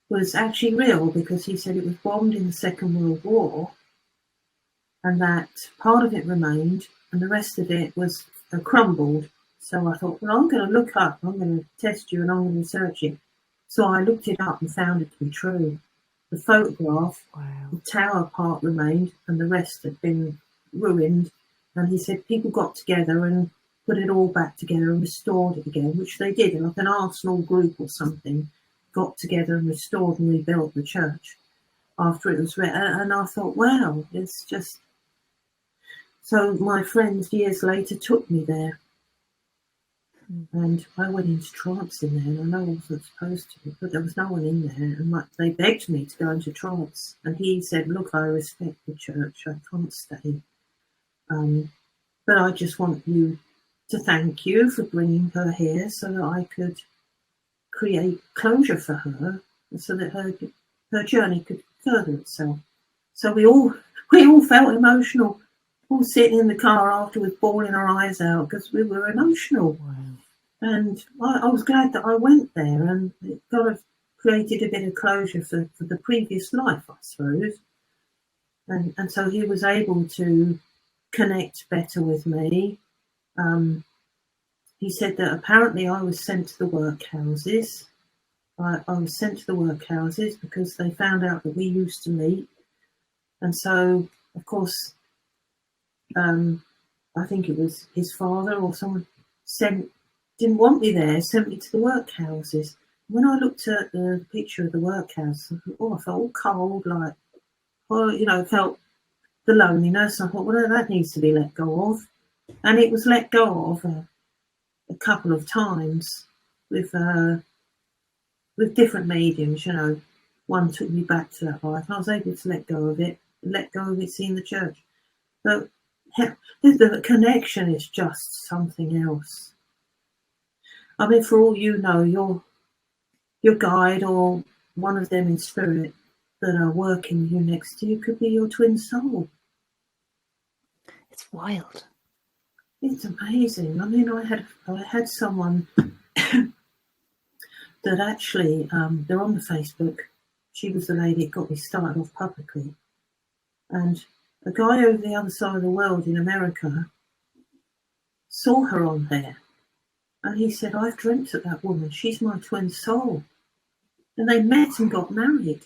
was actually real, because he said it was bombed in the Second World War, and that part of it remained and the rest of it was crumbled. So I thought, well, I'm going to look up, I'm going to test you, and I'm going to research it. So I looked it up and found it to be true. The photograph, the tower part remained, and the rest had been ruined. And he said people got together and put it all back together and restored it again, which they did. Like an Arsenal group or something got together and restored and rebuilt the church after it was written. And I thought, wow, it's just... So my friends years later took me there, and I went into trance in there, and I know I wasn't supposed to, but there was no one in there, and they begged me to go into trance. And he said, look, I respect the church, I can't stay, but I just want you to thank you for bringing her here so that I could create closure for her, so that her journey could further itself. So we all felt emotional, all sitting in the car afterwards, bawling our eyes out because we were emotional. Wow. And I was glad that I went there, and it kind of created a bit of closure for the previous life, I suppose. And so he was able to connect better with me. He said that apparently I was sent to the workhouses. I was sent to the workhouses because they found out that we used to meet. And so, of course, I think it was his father or someone didn't want me there, sent me to the workhouses. When I looked at the picture of the workhouse, I thought, I felt all cold, like, felt the loneliness. I thought, well, that needs to be let go of. And it was let go of a couple of times with different mediums, One took me back to that life, and I was able to let go of it, seeing the church. But the connection is just something else. I mean, for all you know, your guide or one of them in spirit that are working with you next to you could be your twin soul. It's wild. It's amazing. I mean, I had someone that actually, they're on the Facebook. She was the lady that got me started off publicly. And a guy over the other side of the world in America saw her on there. And he said, I've dreamt of that woman. She's my twin soul. And they met and got married.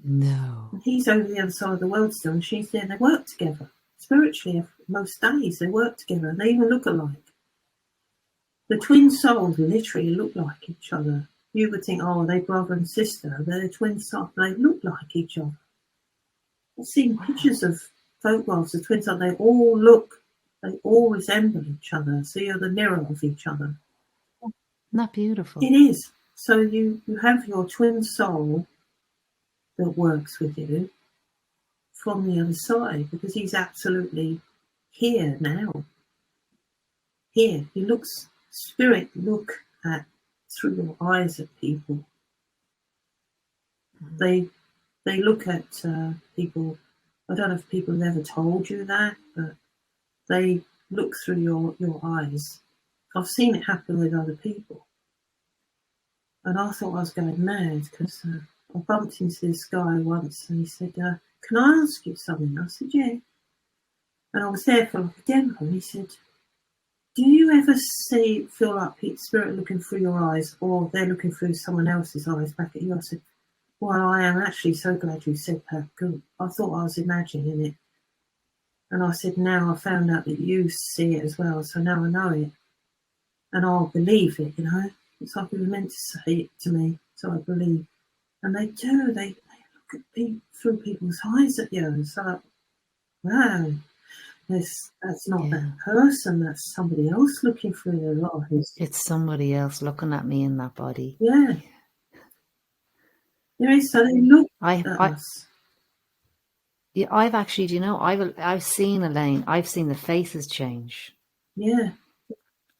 No. And he's over the other side of the world still, and she's there. They work together. Spiritually, most days, they work together. And they even look alike. The twin souls literally look like each other. You would think, are they brother and sister? They're twin souls. They look like each other. I've seen pictures of photographs of twin souls. They all resemble each other. So you're the mirror of each other. Isn't that beautiful? It is. So you have your twin soul that works with you from the other side, because he's absolutely here now. Here. Spirit look at through your eyes at people. They look at people. I don't know if people have ever told you that, but they look through your eyes. I've seen it happen with other people. And I thought I was going mad because I bumped into this guy once and he said, can I ask you something? I said, yeah. And I was there for like a demo, and he said, do you ever feel like spirit looking through your eyes, or they're looking through someone else's eyes back at you? I said, well, I am actually so glad you said that. Good. I thought I was imagining it. And I said, now I found out that you see it as well, so now I know it. And I'll believe it, It's like it was meant to say it to me, so I believe. And they do. They look at through people's eyes at you. And it's like, wow, that's not that person. That's somebody else looking through their eyes. It's somebody else looking at me in that body. Yeah. So they look at us. Yeah, I've actually, I've seen Elaine. I've seen the faces change. Yeah.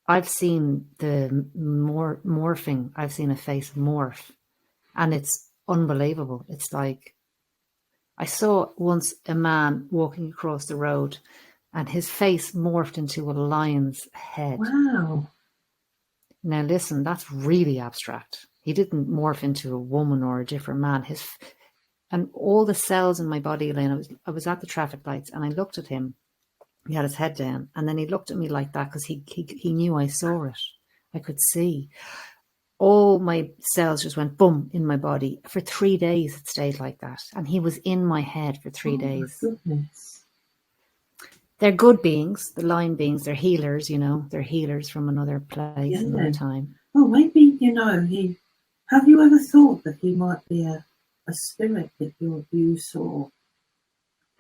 I've seen the morphing. I've seen a face morph, and it's unbelievable. It's like, I saw once a man walking across the road, and his face morphed into a lion's head. Wow. Now listen, that's really abstract. He didn't morph into a woman or a different man. And all the cells in my body, Elaine, I was at the traffic lights, and I looked at him. He had his head down, and then he looked at me like that because he knew I saw it. I could see. All my cells just went boom in my body. For 3 days it stayed like that. And he was in my head for 3 days. My goodness. They're good beings, the lion beings, they're healers, they're healers from another place, another time. Oh, maybe, have you ever thought that he might be a spirit that you saw?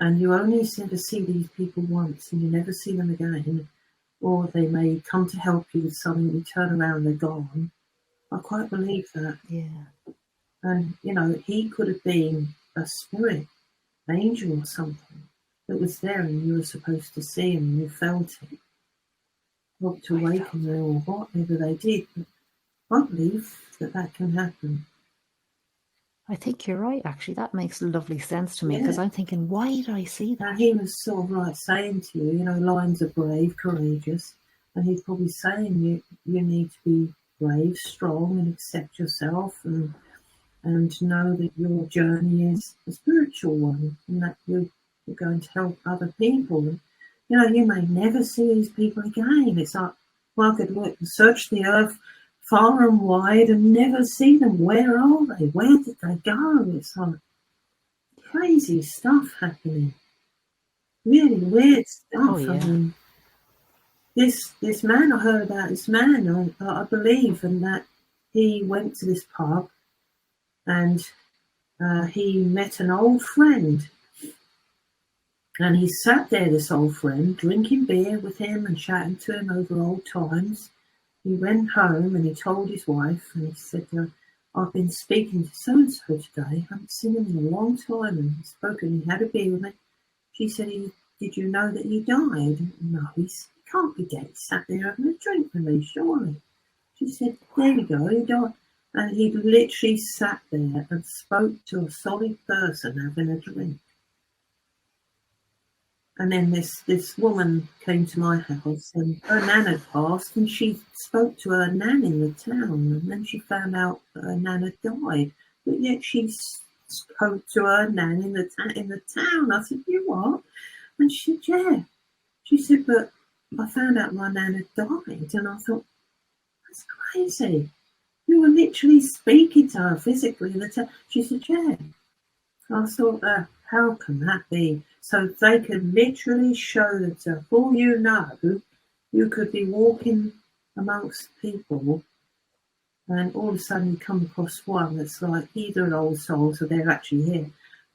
And you only seem to see these people once and you never see them again. Or they may come to help you with something, you turn around, they're gone. I quite believe that. Yeah. And, he could have been a spirit, angel or something that was there and you were supposed to see him and you felt it. Not to awaken you or whatever they did. But I believe that can happen. I think you're right, actually. That makes lovely sense to me because I'm thinking, why did I see that? Now, he was sort of like saying to you, lions are brave, courageous, and he's probably saying you need to be brave, strong, and accept yourself, and and know that your journey is a spiritual one, and that you're going to help other people. And, you may never see these people again. It's like, well, I could look and search the earth far and wide and never see them. Where are they? Where did they go? It's like crazy stuff happening. Really weird stuff. Oh, yeah. I mean, this man, I heard about this man, I believe, and that he went to this pub and he met an old friend. And he sat there, this old friend, drinking beer with him and chatting to him over old times. He went home and he told his wife, and he said, I've been speaking to so-and-so today. I haven't seen him in a long time. And he spoke and he had a beer with me. She said, did you know that he died? No, he can't be dead. He sat there having a drink with me, surely. She said, there you go, he died. And he literally sat there and spoke to a solid person having a drink. And then this woman came to my house, and her nan had passed, and she spoke to her nan in the town, and then she found out that her nan had died. But yet she spoke to her nan in the town. I said, you what? And she said, yeah. She said, but I found out my nan had died, and I thought, that's crazy. You were literally speaking to her physically in the town. She said, yeah. I thought, how can that be? So they could literally show that, for all you know, you could be walking amongst people and all of a sudden you come across one that's like either an old soul, so they're actually here,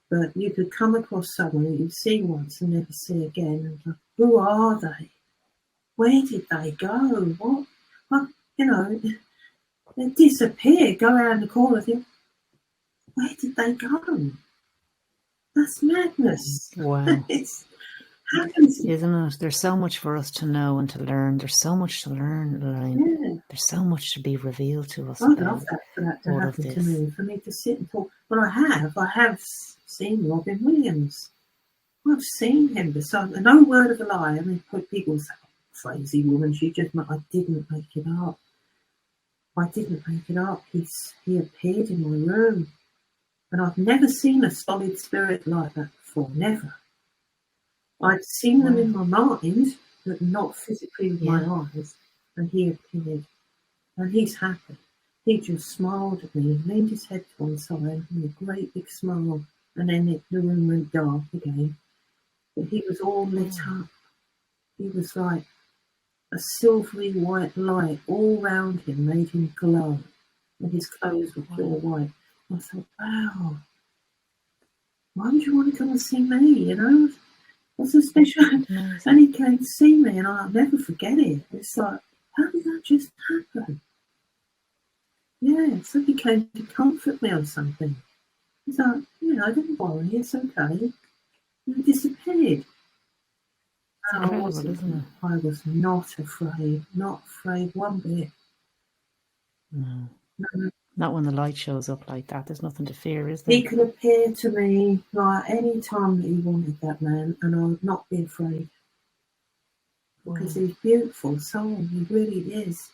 but you could come across someone that you see once and never see again. And like, who are they? Where did they go? What? They disappear, go around the corner, think, where did they go? That's madness. Wow. It happens. Isn't it? There's so much for us to know and to learn. There's so much to learn, Elaine. Yeah. There's so much to be revealed to us. I'd love that for that to all happen of to me, for me to sit and talk. Well, I have seen Robin Williams. I've seen him beside, no word of a lie. I mean, people say, crazy woman, I didn't make it up. I didn't make it up. He appeared in my room. And I've never seen a solid spirit like that before, never. I'd seen them in my mind, but not physically with my eyes. And he appeared. And he's happy. He just smiled at me, leaned his head to one side, with a great big smile. And then the room went dark again. But he was all lit up. He was like a silvery white light all round him, made him glow. And his clothes were pure white. I thought, wow, why would you want to come and see me, What's so special? And he came to see me, and I'll never forget it. It's like, how did that just happen? Yeah, so he came to comfort me or something. He's like, don't worry, it's okay. He disappeared. Incredible, isn't it? I was not afraid one bit. No. No. Not when the light shows up like that. There's nothing to fear, is there? He could appear to me like any time that he wanted, that man, and I would not be afraid. Because he's beautiful soul, he really is.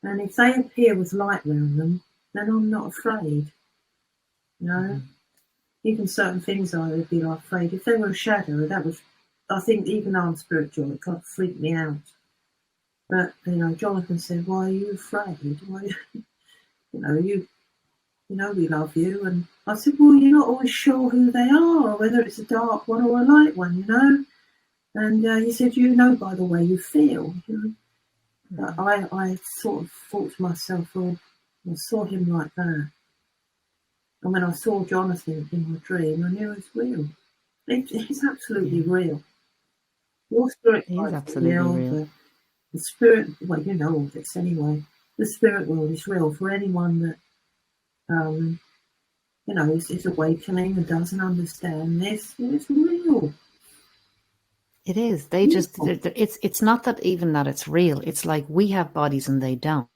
And if they appear with light around them, then I'm not afraid. Even certain things I would be like afraid. If they were a shadow, I think even though I'm spiritual, it kind of freaked me out. But, Jonathan said, why are you afraid? Why? We love you. And I said, well, you're not always sure who they are, or whether it's a dark one or a light one, And he said, by the way you feel, But I sort of thought to myself, well, I saw him like that. And when I saw Jonathan in my dream, I knew it was real. It's absolutely real. Your spirit is absolutely real. The spirit, well, you know all this anyway. The spirit world is real for anyone that, is awakening and doesn't understand this. It's real. It is. They just, it's not that even that it's real. It's like we have bodies and they don't.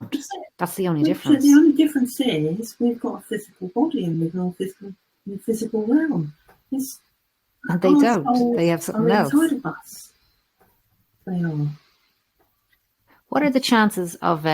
That's the only difference. The only difference is we've got a physical body and we've got in the physical realm. And they don't. They have something else. Inside of us. They are. What are the chances of,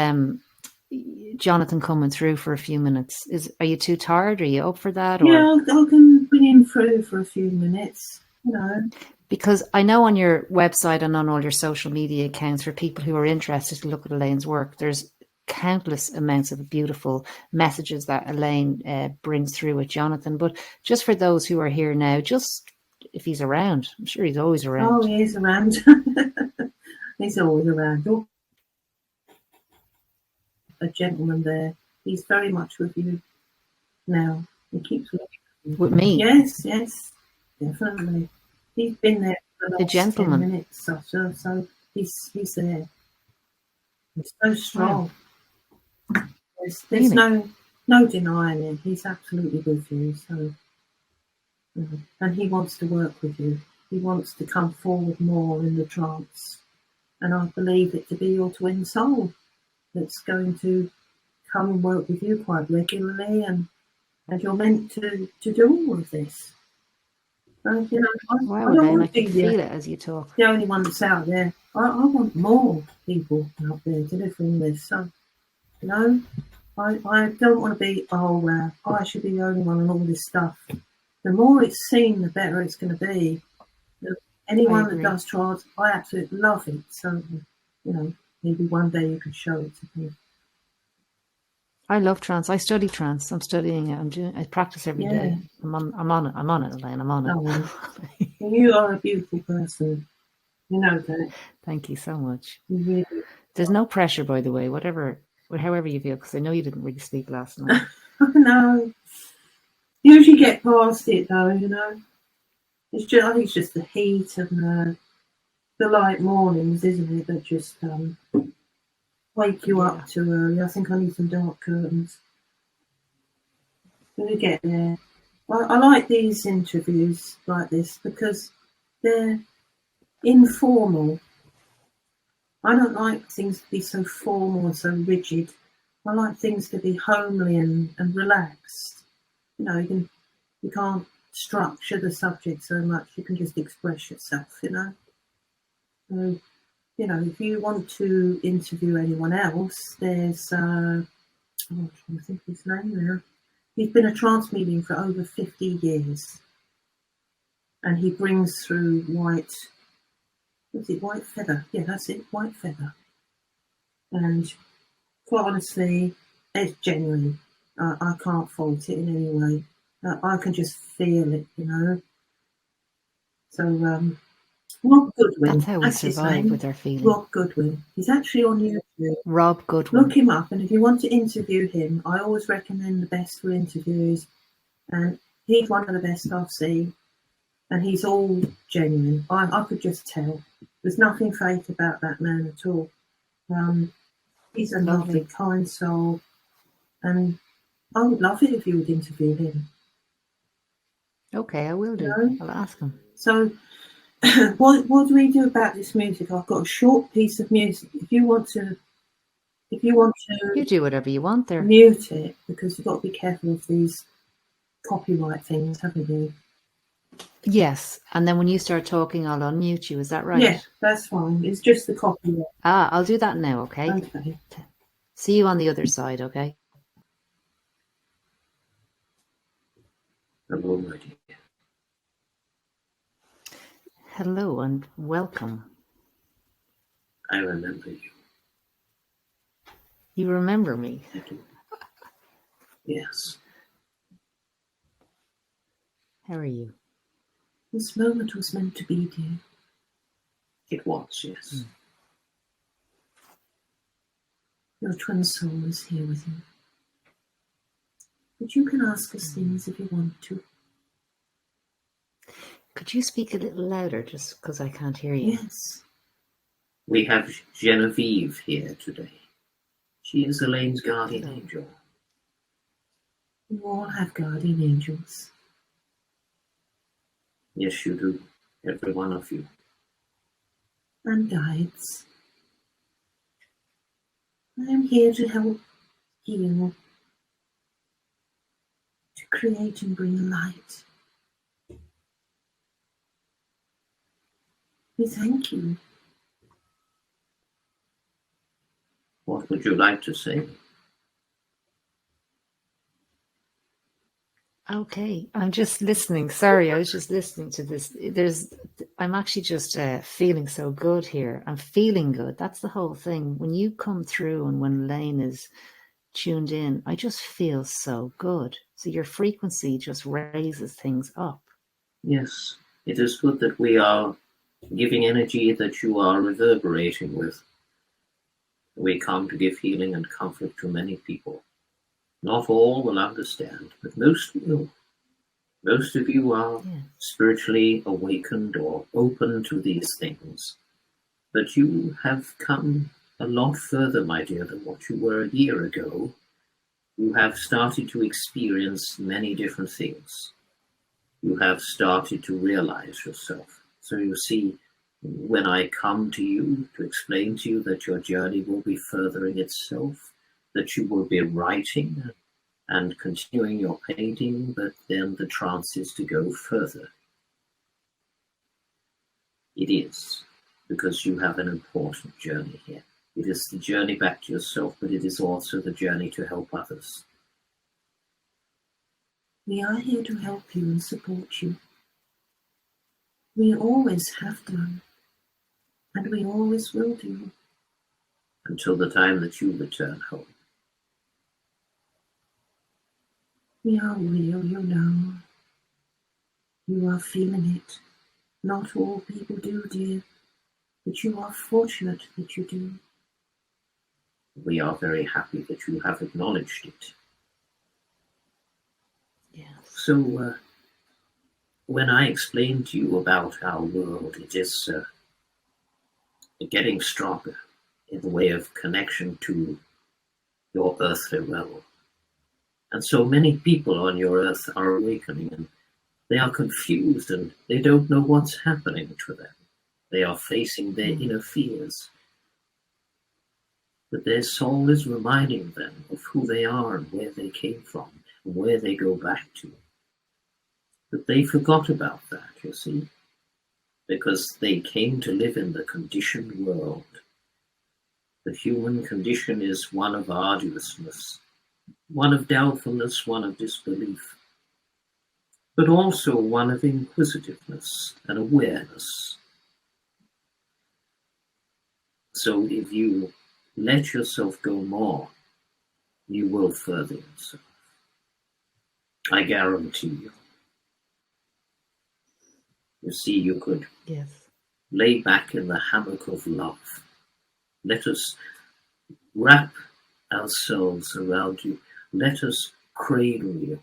Jonathan coming through for a few minutes? Are you too tired? Are you up for that? Yeah, I can bring him through for a few minutes, you know. Because I know on your website and on all your social media accounts, for people who are interested to look at Elaine's work, there's countless amounts of beautiful messages that Elaine brings through with Jonathan. But just for those who are here now, just if he's around, I'm sure he's always around. Oh, he is around. He's always around. You're a gentleman there. He's very much with you now. He keeps with me. Yes, definitely. He's been there for the last 10 minutes or so he's there. He's so strong. Wow. There's really? no denying it. He's absolutely with you. So, and he wants to work with you. He wants to come forward more in the trance. And I believe it to be your twin soul that's going to come and work with you quite regularly, and you're meant to do all of this. You know, wow, I don't Elaine, want I to can be feel it as you talk. the only one that's out there. I want more people out there delivering this. So, you know, I don't want to be, I should be the only one on all this stuff. The more it's seen, the better it's going to be. Anyone that does trance, I absolutely love it. So, you know, maybe one day you could show it to me. I love trance. I study trance. I'm studying it. I practice every day. I'm on it. I'm on it, Elaine. I'm on it. Oh, you are a beautiful person. You know that. Thank you so much. Really. There's no pressure, by the way. However you feel, because I know you didn't really sleep last night. No. You usually get past it, though. You know. I think it's just the heat and the light mornings, isn't it, that just wake you up too early. I think I need some dark curtains. When we get there. I like these interviews like this because they're informal. I don't like things to be so formal and so rigid. I like things to be homely and relaxed. You know, you can't structure the subject so much. You can just express yourself, you know. So, you know, if you want to interview anyone else, there's I'm trying to think of his name now. He's been a trance medium for over 50 years. And he brings through white feather? Yeah, that's it, white feather. And quite honestly, it's genuine. I can't fault it in any way. I can just feel it, you know. So, Rob Goodwin. That's how we survive with our feelings. Rob Goodwin. He's actually on YouTube. Rob Goodwin. Look him up, and if you want to interview him, I always recommend the best for interviews. And he's one of the best I've seen. And he's all genuine. I could just tell. There's nothing fake about that man at all. He's a lovely, kind soul. And I would love it if you would interview him. Okay, I will do. You know? I'll ask him. So, what do we do about this music? I've got a short piece of music. If you want to, you do whatever you want there. Mute it, because you've got to be careful of these copyright things, haven't you? Yes, and then when you start talking, I'll unmute you. Is that right? Yeah, that's fine. It's just the copyright. I'll do that now. Okay. Okay. See you on the other side. Okay. I'm all ready. Hello and welcome. I remember you. You remember me? Thank you. Yes. How are you? This moment was meant to be, dear. It was, yes. Your twin soul is here with you. But you can ask us things if you want to. Could you speak a little louder, just because I can't hear you? Yes. We have Genevieve here today. She is Elaine's guardian angel. You all have guardian angels. Yes, you do. Every one of you. And guides. I am here to help heal, to create and bring light. We thank you. What would you like to say? Okay, I'm just listening. Sorry, I was just listening to this. I'm actually just feeling so good here. I'm feeling good. That's the whole thing. When you come through and when Elaine is tuned in, I just feel so good. So your frequency just raises things up. Yes, it is good that we are giving energy that you are reverberating with. We come to give healing and comfort to many people. Not all will understand, but most will. Most of you are spiritually awakened or open to these things. But you have come a lot further, my dear, than what you were a year ago. You have started to experience many different things. You have started to realize yourself. So you see, when I come to you to explain to you that your journey will be furthering itself, that you will be writing and continuing your painting, but then the trance is to go further. It is, because you have an important journey here. It is the journey back to yourself, but it is also the journey to help others. We are here to help you and support you. We always have done, and we always will do. Until the time that you return home. We are real, you know. You are feeling it. Not all people do, dear, but you are fortunate that you do. We are very happy that you have acknowledged it. Yes. So, when I explain to you about our world, it is getting stronger in the way of connection to your earthly realm. And so many people on your earth are awakening, and they are confused and they don't know what's happening to them. They are facing their inner fears. But their soul is reminding them of who they are and where they came from and where they go back to. But they forgot about that, you see, because they came to live in the conditioned world. The human condition is one of arduousness, one of doubtfulness, one of disbelief, but also one of inquisitiveness and awareness. So if you let yourself go more, you will further yourself. I guarantee you. You see, you could lay back in the hammock of love. Let us wrap ourselves around you. Let us cradle you.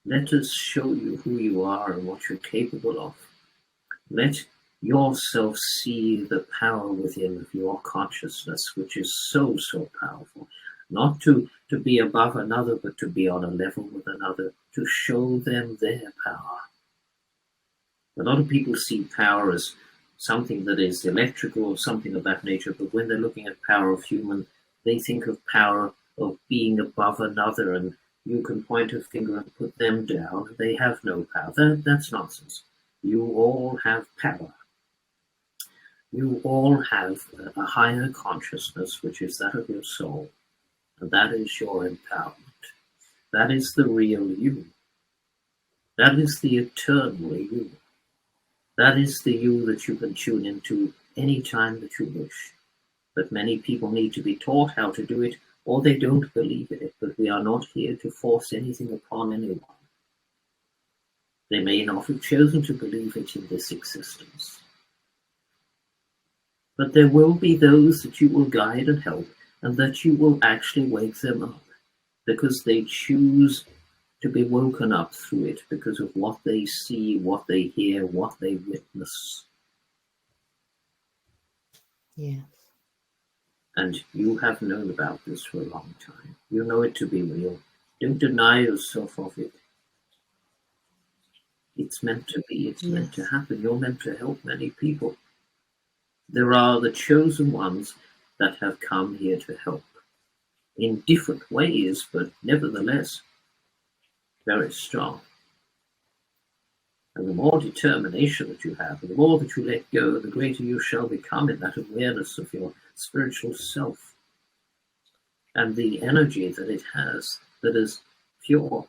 Let us show you who you are and what you're capable of. Let yourself see the power within of your consciousness, which is so, so powerful. Not to be above another, but to be on a level with another, to show them their power. A lot of people see power as something that is electrical or something of that nature, but when they're looking at power of human, they think of power of being above another, and you can point a finger and put them down. They have no power. That's nonsense. You all have power. You all have a higher consciousness, which is that of your soul, and that is your empowerment. That is the real you. That is the eternal you. That is the you that you can tune into any time that you wish. But many people need to be taught how to do it, or they don't believe in it. But we are not here to force anything upon anyone. They may not have chosen to believe it in this existence. But there will be those that you will guide and help, and that you will actually wake them up, because they choose to be woken up through it because of what they see, what they hear, what they witness. Yes. And you have known about this for a long time. You know it to be real. Don't deny yourself of it. It's meant to be. It's meant to happen. You're meant to help many people. There are the chosen ones that have come here to help in different ways, but nevertheless very strong. And the more determination that you have, and the more that you let go, the greater you shall become in that awareness of your spiritual self and the energy that it has that is pure.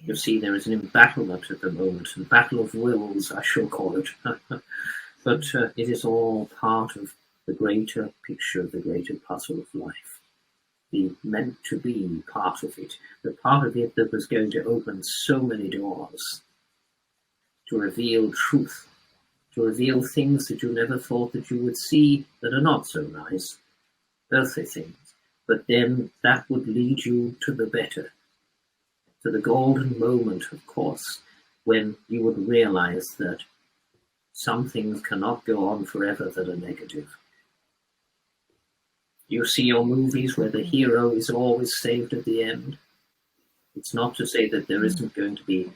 You see, there is an embattlement at the moment, a battle of wills, I shall call it. But it is all part of the greater picture, the greater puzzle of life. The meant to be part of it, the part of it that was going to open so many doors, to reveal truth, to reveal things that you never thought that you would see that are not so nice, earthly things. But then that would lead you to the better, to the golden moment, of course, when you would realize that some things cannot go on forever that are negative. You see your movies where the hero is always saved at the end. It's not to say that there isn't going to be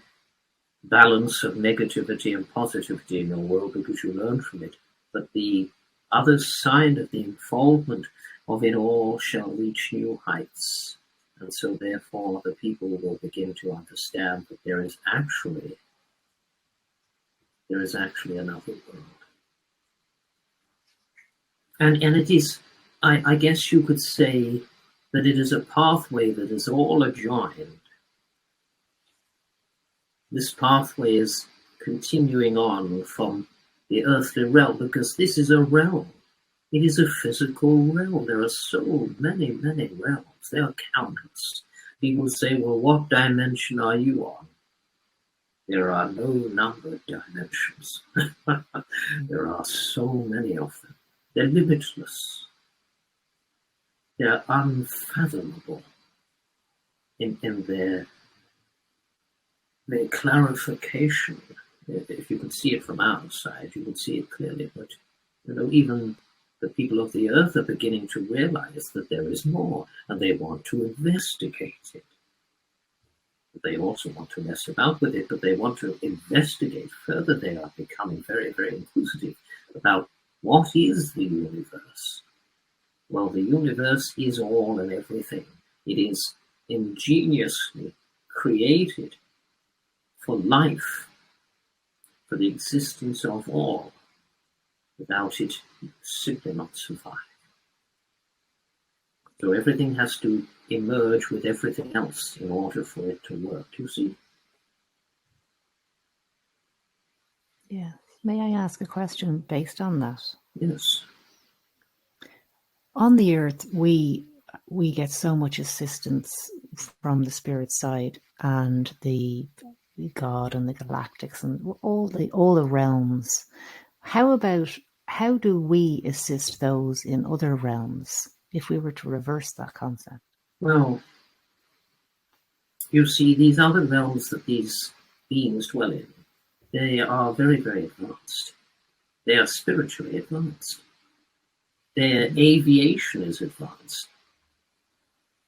balance of negativity and positivity in your world because you learn from it. But the other side of the unfoldment of it all shall reach new heights. And so therefore the people will begin to understand that there is actually another world. And it is, I guess you could say that it is a pathway that is all adjoined. This pathway is continuing on from the earthly realm, because this is a realm. It is a physical realm. There are so many, many realms. There are countless. People say, well, what dimension are you on? There are no numbered dimensions. There are so many of them. They're limitless. They're unfathomable in their clarification. If you could see it from outside, you would see it clearly. But even the people of the earth are beginning to realize that there is more, and they want to investigate it. They also want to mess about with it, but they want to investigate further. They are becoming very, very inquisitive about what is the universe. Well, the universe is all and everything. It is ingeniously created for life, for the existence of all. Without it, you simply not survive. So everything has to emerge with everything else in order for it to work, you see? Yes. May I ask a question based on that? Yes. On the earth, we get so much assistance from the spirit side and the God and the galactics and all the realms. How do we assist those in other realms if we were to reverse that concept? Well, you see, these other realms that these beings dwell in, they are very, very advanced. They are spiritually advanced. Their aviation is advanced.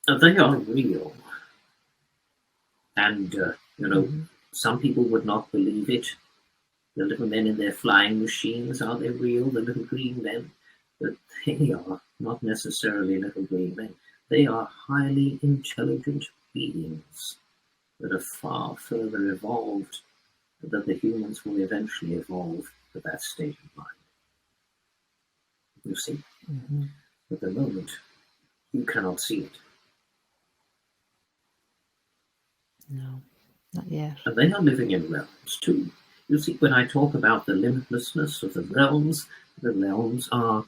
They are real. And, some people would not believe it. The little men in their flying machines, are they real? The little green men? But they are not necessarily little green men. They are highly intelligent beings that are far further evolved than the humans will eventually evolve to that state of mind. You see? Mm-hmm. At the moment, you cannot see it. No, not yet. And they are living in realms too. You see, when I talk about the limitlessness of the realms are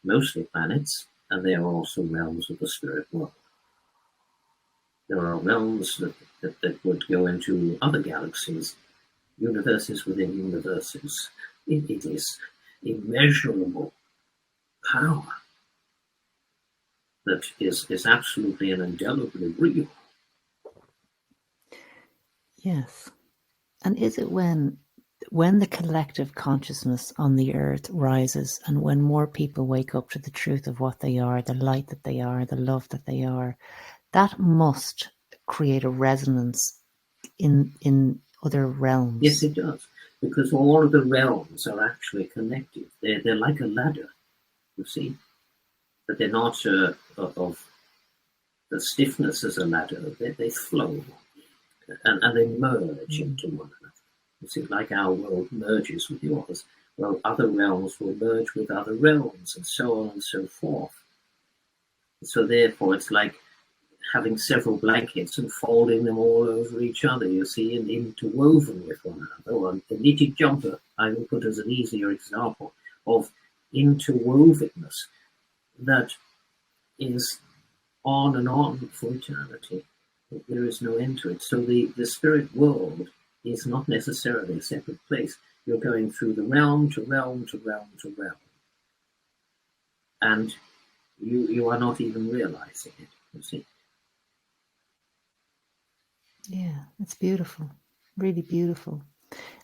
mostly planets, and they are also realms of the spirit world. There are realms that would go into other galaxies, universes within universes. It is immeasurable power that is absolutely and indelibly real. Yes. And is it when the collective consciousness on the earth rises and when more people wake up to the truth of what they are, the light that they are, the love that they are, that must create a resonance in other realms? Yes, it does. Because all of the realms are actually connected. They're like a ladder, you see. But they're not of the stiffness as a ladder. They flow and they merge into one another. You see, like our world merges with yours. Well, other realms will merge with other realms, and so on and so forth. So therefore, it's like having several blankets and folding them all over each other, you see, and interwoven with one another. Or a knitted jumper, I will put as an easier example of interwovenness that is on and on for eternity. There is no end to it. So the spirit world is not necessarily a separate place. You're going through the realm to realm to realm to realm. And you are not even realizing it, you see. Yeah, it's beautiful. Really beautiful.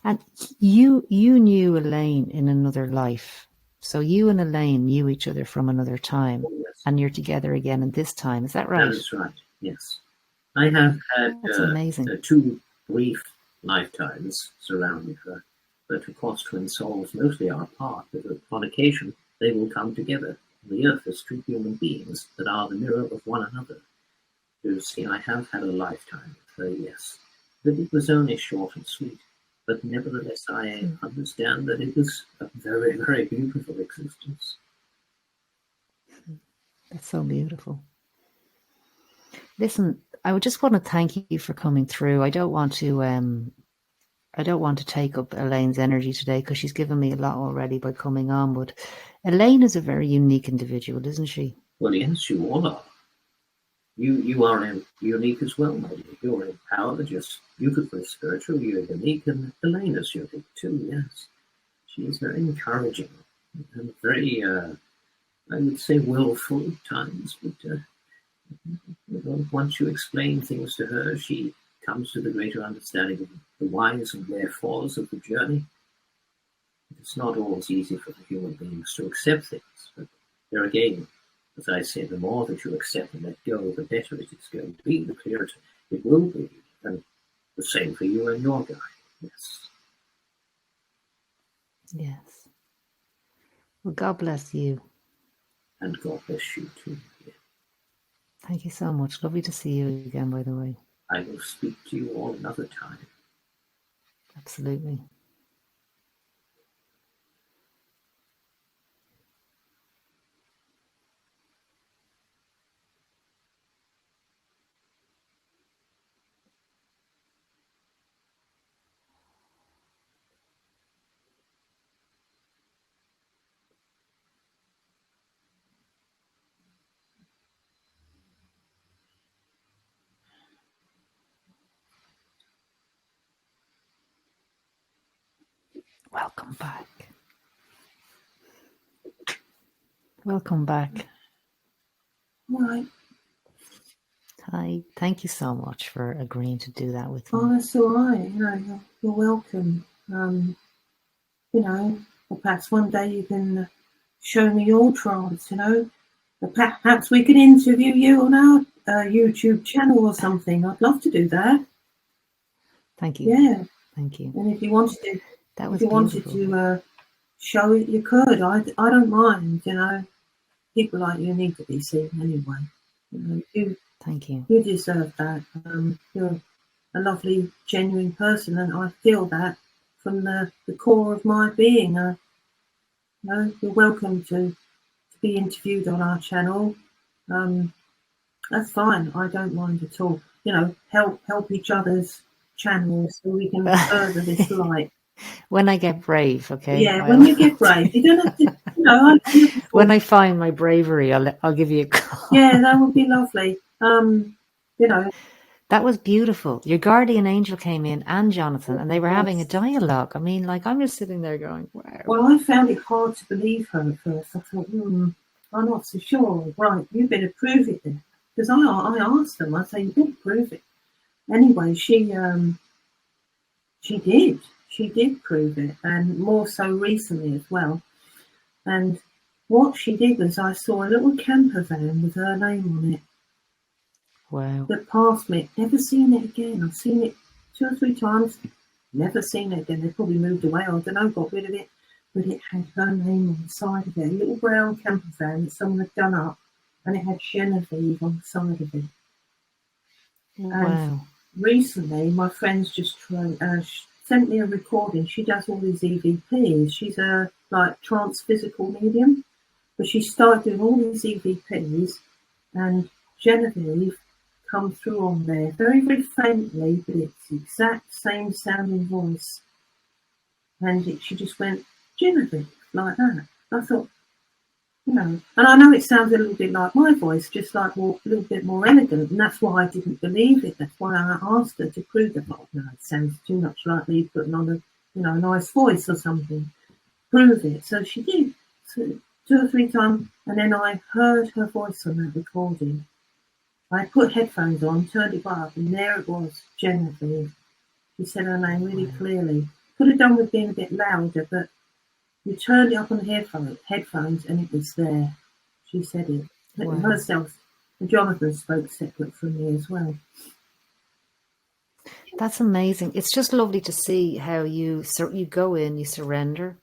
And you knew Elaine in another life. So you and Elaine knew each other from another time. Oh, yes. And you're together again in this time. Is that right? That is right, yes. I have had That's amazing. 2 brief lifetimes surrounding her, but of course twin souls mostly are apart, but on occasion they will come together. The earth is 2 human beings that are the mirror of one another. You see, I have had a lifetime with her, yes, but it was only short and sweet. But nevertheless, I understand that it was a very, very beautiful existence. That's so beautiful. Listen, I would just want to thank you for coming through. I don't want to take up Elaine's energy today because she's given me a lot already by coming on. But Elaine is a very unique individual, isn't she? Well, yes, you all are. You are unique as well, my dear. You're empowered. You're beautifully spiritual. You're unique, and Elaine is unique too. Yes, she is very encouraging and very, I would say, willful at times. But once you explain things to her, she comes to the greater understanding of the whys and wherefores of the journey. It's not always easy for the human beings to accept things, but there again, as I say, the more that you accept and let go, the better it is going to be, the clearer it will be. And the same for you and your guide. Yes. Yes. Well, God bless you. And God bless you too. Yeah. Thank you so much. Lovely to see you again, by the way. I will speak to you all another time. Absolutely. Welcome back. Welcome back. Right. Hi. Thank you so much for agreeing to do that with me. Oh, that's all right. You're welcome. Or perhaps one day you can show me your trance, Perhaps we could interview you on our YouTube channel or something. I'd love to do that. Thank you. Yeah. Thank you. And if you wanted to, That was wanted to show it, you could. I don't mind. People like you need to be seen anyway. Thank you. You deserve that. You're a lovely, genuine person, and I feel that from the core of my being. You're welcome to be interviewed on our channel. That's fine. I don't mind at all. Help each other's channels so we can further this light. When I get brave, okay? Yeah, when you get brave, you don't have to. When I find my bravery, I'll give you a call. Yeah, that would be lovely. That was beautiful. Your guardian angel came in and Jonathan, and they were having a dialogue. I mean, I'm just sitting there going, wow. Well, I found it hard to believe her at first. I thought, I'm not so sure. Right, you better prove it then. Because I asked them, I say, you better prove it. Anyway, she did. She did prove it, and more so recently as well. And what she did was I saw a little camper van with her name on it. Wow. That passed me. Never seen it again. I've seen it 2 or 3 times. Never seen it again. They probably moved away. I don't know, got rid of it. But it had her name on the side of it. A little brown camper van that someone had done up. And it had Genevieve on the side of it. Wow. And recently, my friend's just sent me a recording. She does all these EVPs. She's a trance physical medium. But she started doing all these EVPs. And Genevieve come through on there, very, very faintly, but it's the exact same sounding voice. And she just went, Genevieve, like that. I thought, and I know it sounds a little bit like my voice, just like a little bit more elegant, and that's why I didn't believe it. That's why I asked her to prove it. Oh, no, it sounds too much like me putting on a nice voice or something. Prove it. So she did. So 2 or 3 times, and then I heard her voice on that recording. I put headphones on, turned it up, and there it was, Genevieve. She said her name really clearly. Could have done with being a bit louder, but we turned it up on the headphones, and it was there. She said it herself. And Jonathan spoke separate from me as well. That's amazing. It's just lovely to see how you go in, you surrender,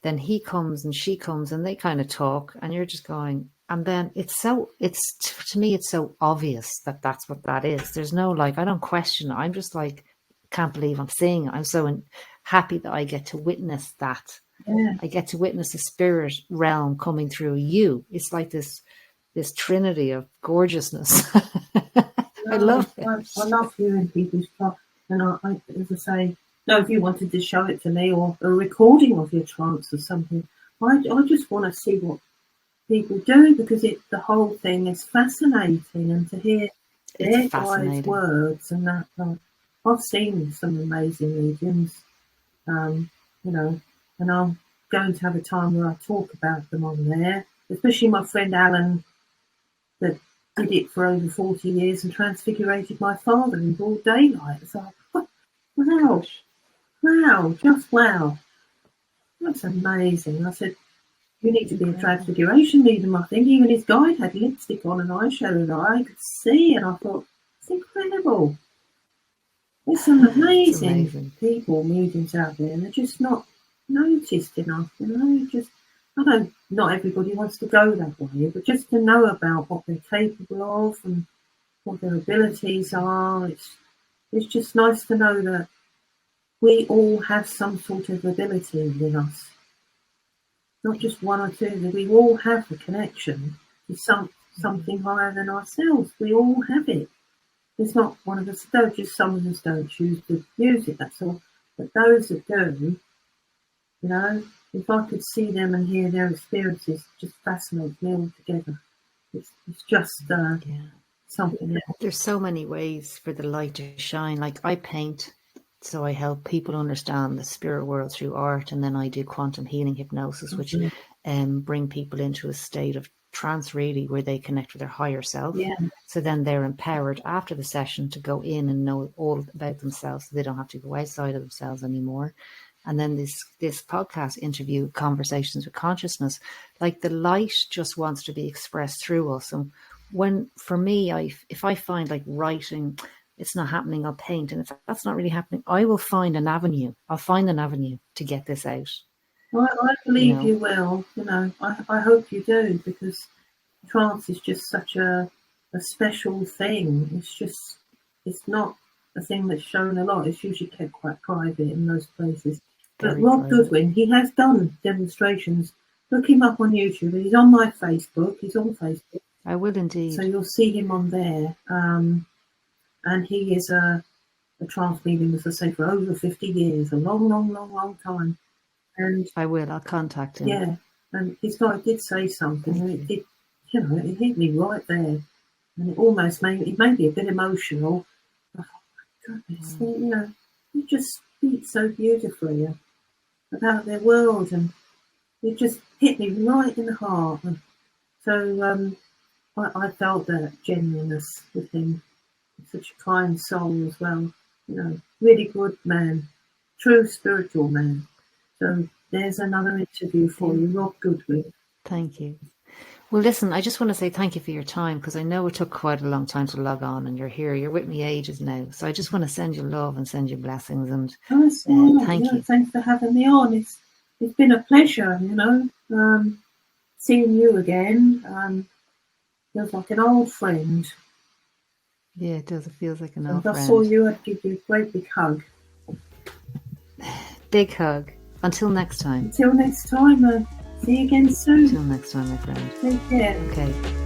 then he comes and she comes, and they kind of talk, and you're just going. And then to me, it's so obvious that that's what that is. There's no I don't question it. I'm just can't believe I'm seeing it. I'm so happy that I get to witness that. Yeah. I get to witness the spirit realm coming through you. It's like this trinity of gorgeousness. I love it. I love hearing people's talk. And I, as I say, if you wanted to show it to me or a recording of your trance or something, I just want to see what people do, because the whole thing is fascinating, and to hear their guides' words and that. I've seen some amazing mediums, and I'm going to have a time where I talk about them on there, especially my friend Alan that did it for over 40 years and transfigurated my father in broad daylight. It's like, wow, just wow. That's amazing. I said, you need to be a transfiguration medium, I think. Even his guide had lipstick on and eyeshadow that I could see, and I thought, it's incredible. There's some amazing people, mediums out there, and they're just not noticed enough, not everybody wants to go that way, but just to know about what they're capable of and what their abilities are, it's just nice to know that we all have some sort of ability in us. Not just one or two, that we all have a connection to something higher than ourselves. We all have it. It's not one of us don't, just some of us don't choose to use it, that's all. But those that do, if I could see them and hear their experiences, it just fascinates me altogether. It's just something else. There's so many ways for the light to shine. I paint, so I help people understand the spirit world through art, and then I do quantum healing hypnosis, which bring people into a state of trance, really, where they connect with their higher self. Yeah. So then they're empowered after the session to go in and know all about themselves, so they don't have to go outside of themselves anymore. And then this podcast interview, Conversations with Consciousness, the light just wants to be expressed through us. And for me, if I find writing, it's not happening, I'll paint. And if that's not really happening, I will find an avenue. I'll find an avenue to get this out. I believe you will. I hope you do, because trance is just such a special thing. It's not a thing that's shown a lot. It's usually kept quite private in most places. But Rob Goodwin, he has done demonstrations. Look him up on YouTube. He's on my Facebook. He's on Facebook. I will indeed. So you'll see him on there. And he is a trance medium, as I say, for over 50 years, a long time. And I'll contact him. Yeah, and his guy did say something, and it hit me right there, and it almost made me a bit emotional. Oh my goodness, you just speak so beautifully about their world, and it just hit me right in the heart. And so I felt that genuineness with him. Such a kind soul as well, really good man, true spiritual man. So there's another interview for you, Rob Goodwin. Thank you. Well, listen, I just want to say thank you for your time, because I know it took quite a long time to log on, and you're here. You're with me ages now. So I just want to send you love and send you blessings. And thank you. Thanks for having me on. It's been a pleasure, seeing you again. Feels like an old friend. Yeah, it does. It feels like an old friend. If I saw you, I'd give you a great big hug. Big hug. Until next time. Until next time. See you again soon. Until next time, my friend. Take care. Okay.